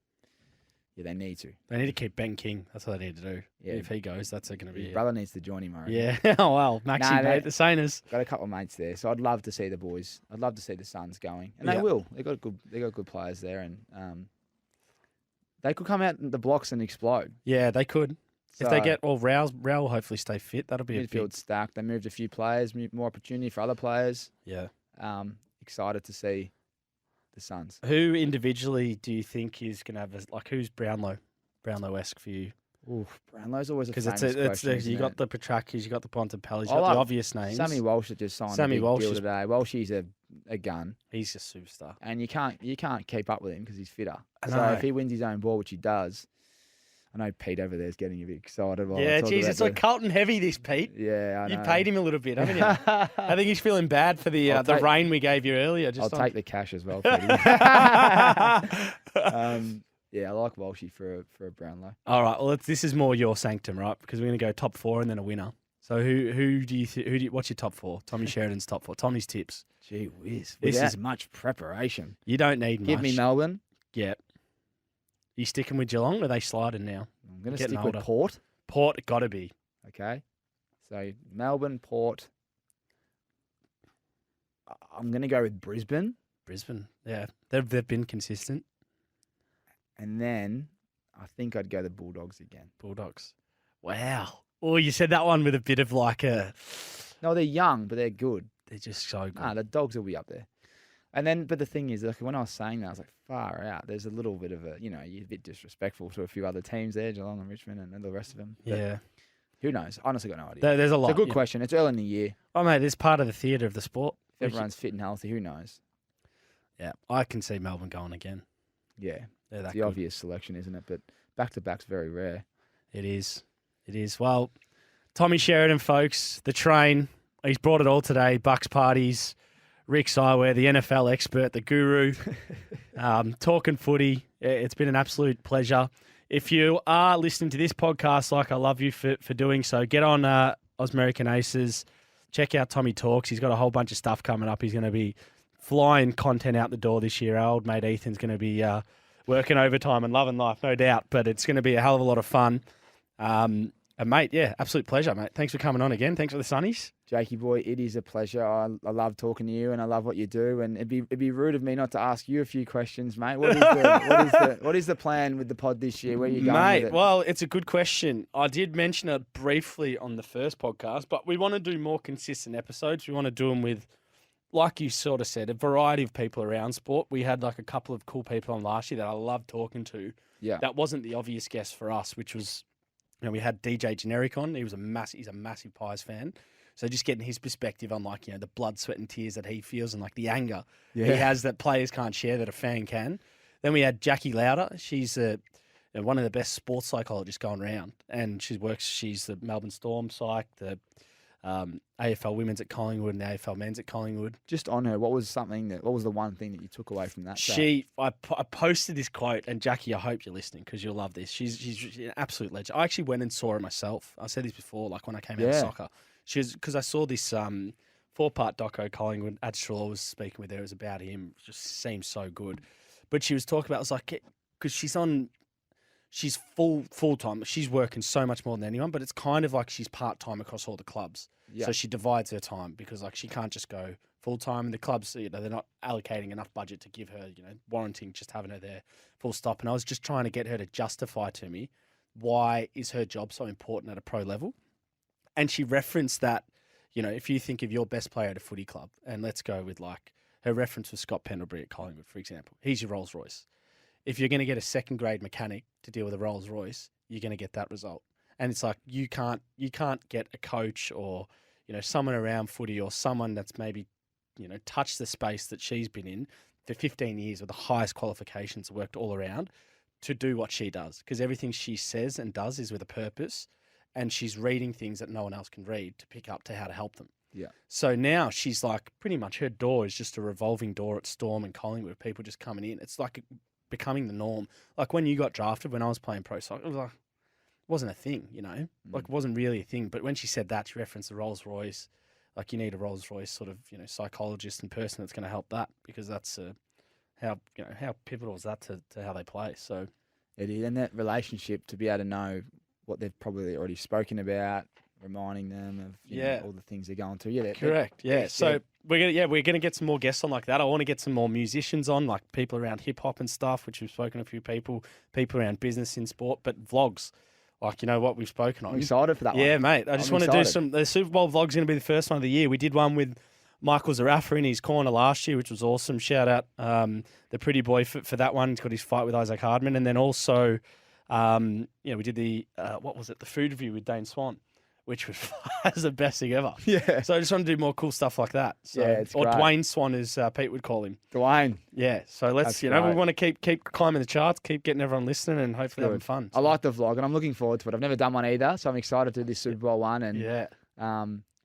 Yeah, they need to. They need to keep Ben King. That's what they need to do. Yeah. If he goes, that's going to be His it. brother needs to join him, I reckon. Yeah. Oh, well. Maxi, Nah, mate. The Sainers. Got a couple of mates there, so I'd love to see the boys. I'd love to see the Suns going, and Yeah. they will. They got good players there, and they could come out in the blocks and explode. Yeah, they could. If they get, Raul will hopefully stay fit. That'll be a midfield big. stacked. They moved a few players, more opportunity for other players. Yeah. Excited to see the Suns. Who individually do you think is going to have, who's Brownlow-esque for you? Ooh, Brownlow's always a Because famous question, you isn't got it? the Petrakis, you got the Bontempellis, you I got like the obvious names. Sammy Walsh that just signed Sammy a big Walsh deal is- today. Walshy's a gun, He's a superstar. and you can't keep up with him because he's fitter. I So know. if he wins his own ball, which he does, I know Pete over there is getting a bit excited. While I Yeah, talk geez, about it's like Carlton heavy, this, Pete. yeah, I know. You paid him a little bit, haven't you? I think he's feeling bad for the I'll take- rain we gave you earlier. I'll Just take the cash as well, Pete. Yeah, I like Walshy for a Brownlow. All right. Well, this is more your sanctum, right? Because we're going to go top 4 and then a winner. So what's your top 4? Tommy Sheridan's top 4. Tommy's tips. Gee whiz. This Without is- much preparation. You don't need much. Give me Melbourne. Yeah. You sticking with Geelong or are they sliding now? I'm going to Getting stick older. with Port. Port, got to be. Okay. So Melbourne, Port. I'm going to go with Brisbane. Brisbane. Yeah. They've been consistent. And then I think I'd go the Bulldogs again. Bulldogs. Wow. Oh, you said that one with a bit of like a... No, they're young, but they're good. They're just so good. Nah, the Dogs will be up there. And then, but the thing is, like, when I was saying that, I was like, far out. There's a little bit of a, you're a bit disrespectful to a few other teams there, Geelong and Richmond and the rest of them. But Yeah. who knows? Honestly, got no idea. There's a lot. It's a good yeah. question. It's early in the year. Oh, mate, it's part of the theatre of the sport. If everyone's fit and healthy, who knows? Yeah, I can see Melbourne going again. Yeah. They're It's that the good. obvious selection, isn't it? But back-to-back's very rare. It is. It is. Well, Tommy Sheridan, folks, the train. He's brought it all today. Bucks parties, Rick Syware, the NFL expert, the guru, talking footy. It's been an absolute pleasure. If you are listening to this podcast, like I love you for doing so, get on Osmerican Aces. Check out Tommy Talks. He's got a whole bunch of stuff coming up. He's going to be flying content out the door this year. Our old mate Ethan's going to be working overtime and loving life, no doubt. But it's going to be a hell of a lot of fun. And, mate, yeah, absolute pleasure, mate. Thanks for coming on again. Thanks for the sunnies. Jakey boy, it is a pleasure. I love talking to you, and I love what you do. And it'd be rude of me not to ask you a few questions, mate. What is the plan with the pod this year? Where are you going Mate, with it? well, it's a good question. I did mention it briefly on the first podcast, but we want to do more consistent episodes. We want to do them with, like you sort of said, a variety of people around sport. We had like a couple of cool people on last year that I loved talking to. Yeah. That wasn't the obvious guest for us, which was, we had DJ Generic on. He's a massive Pies fan. So just getting his perspective on like, the blood, sweat and tears that he feels and like the anger he has that players can't share that a fan can. Then we had Jackie Lauder. She's one of the best sports psychologists going around. And she's the Melbourne Storm psych, the AFL women's at Collingwood and the AFL men's at Collingwood. Just on her, what was the one thing that you took away from that? I posted this quote, and Jackie, I hope you're listening because you'll love this. She's an absolute legend. I actually went and saw her myself. I said this before, like when I came out of soccer. Because I saw this 4-part doco Collingwood. Ad Straw was speaking with her. It was about him. It just seemed so good. But she was talking about, it was like, because she's full-time. She's working so much more than anyone, but it's kind of like she's part-time across all the clubs. Yeah. So she divides her time because like she can't just go full-time. And the clubs, they're not allocating enough budget to give her, warranting just having her there full stop. And I was just trying to get her to justify to me why is her job so important at a pro level. And she referenced that, if you think of your best player at a footy club, and let's go with like her reference was Scott Pendlebury at Collingwood, for example. He's your Rolls Royce. If you're going to get a second grade mechanic to deal with a Rolls Royce, you're going to get that result. And it's like you can't get a coach or someone around footy or someone that's maybe touched the space that she's been in for 15 years with the highest qualifications, worked all around to do what she does, because everything she says and does is with a purpose. And she's reading things that no one else can read to pick up to how to help them. Yeah. So now she's like, pretty much her door is just a revolving door at Storm and Collingwood, people just coming in. It's like becoming the norm. Like when you got drafted, when I was playing pro soccer, it was like, it wasn't a thing, like it wasn't really a thing. But when she said that, she referenced the Rolls Royce. Like you need a Rolls Royce sort of, psychologist and person that's going to help that, because that's how pivotal is that to how they play. So it is, and that relationship to be able to know what they've probably already spoken about, reminding them of all the things they're going through. Yeah, correct. Yeah, so we're gonna get some more guests on like that. I want to get some more musicians on, like people around hip hop and stuff, which we've spoken to a few people around business in sport, but vlogs, like what we've spoken on. I'm excited for that one. Yeah, mate. I just want to do some. The Super Bowl vlog's going to be the first one of the year. We did one with Michael Zarafa in his corner last year, which was awesome. Shout out the pretty boy for that one. He's got his fight with Isaac Hardman, and then also. We did the the food review with Dane Swan, which was the best thing ever. Yeah. So I just want to do more cool stuff like that. So, it's or great. Dwayne Swan, as Pete would call him. Dwayne. Yeah. So let's That's we great. want to keep climbing the charts, keep getting everyone listening, and hopefully having fun. I like the vlog, and I'm looking forward to it. I've never done one either, so I'm excited to do this Super Bowl one. And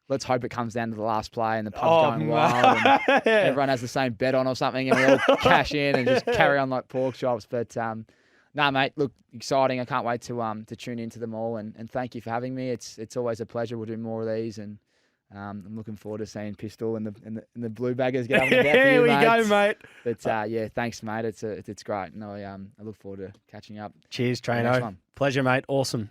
let's hope it comes down to the last play and the pub's going wild, and everyone has the same bet on or something, and we all cash in and just carry on like pork chops. But Nah, mate. Look, exciting. I can't wait to tune into them all, and thank you for having me. It's always a pleasure. We'll do more of these, and I'm looking forward to seeing Pistol and the Blue Baggers get up and about for you, Here we mate. go, mate. But yeah, thanks, mate. It's great, and I look forward to catching up. Cheers, the next Traino. one. Pleasure, mate. Awesome.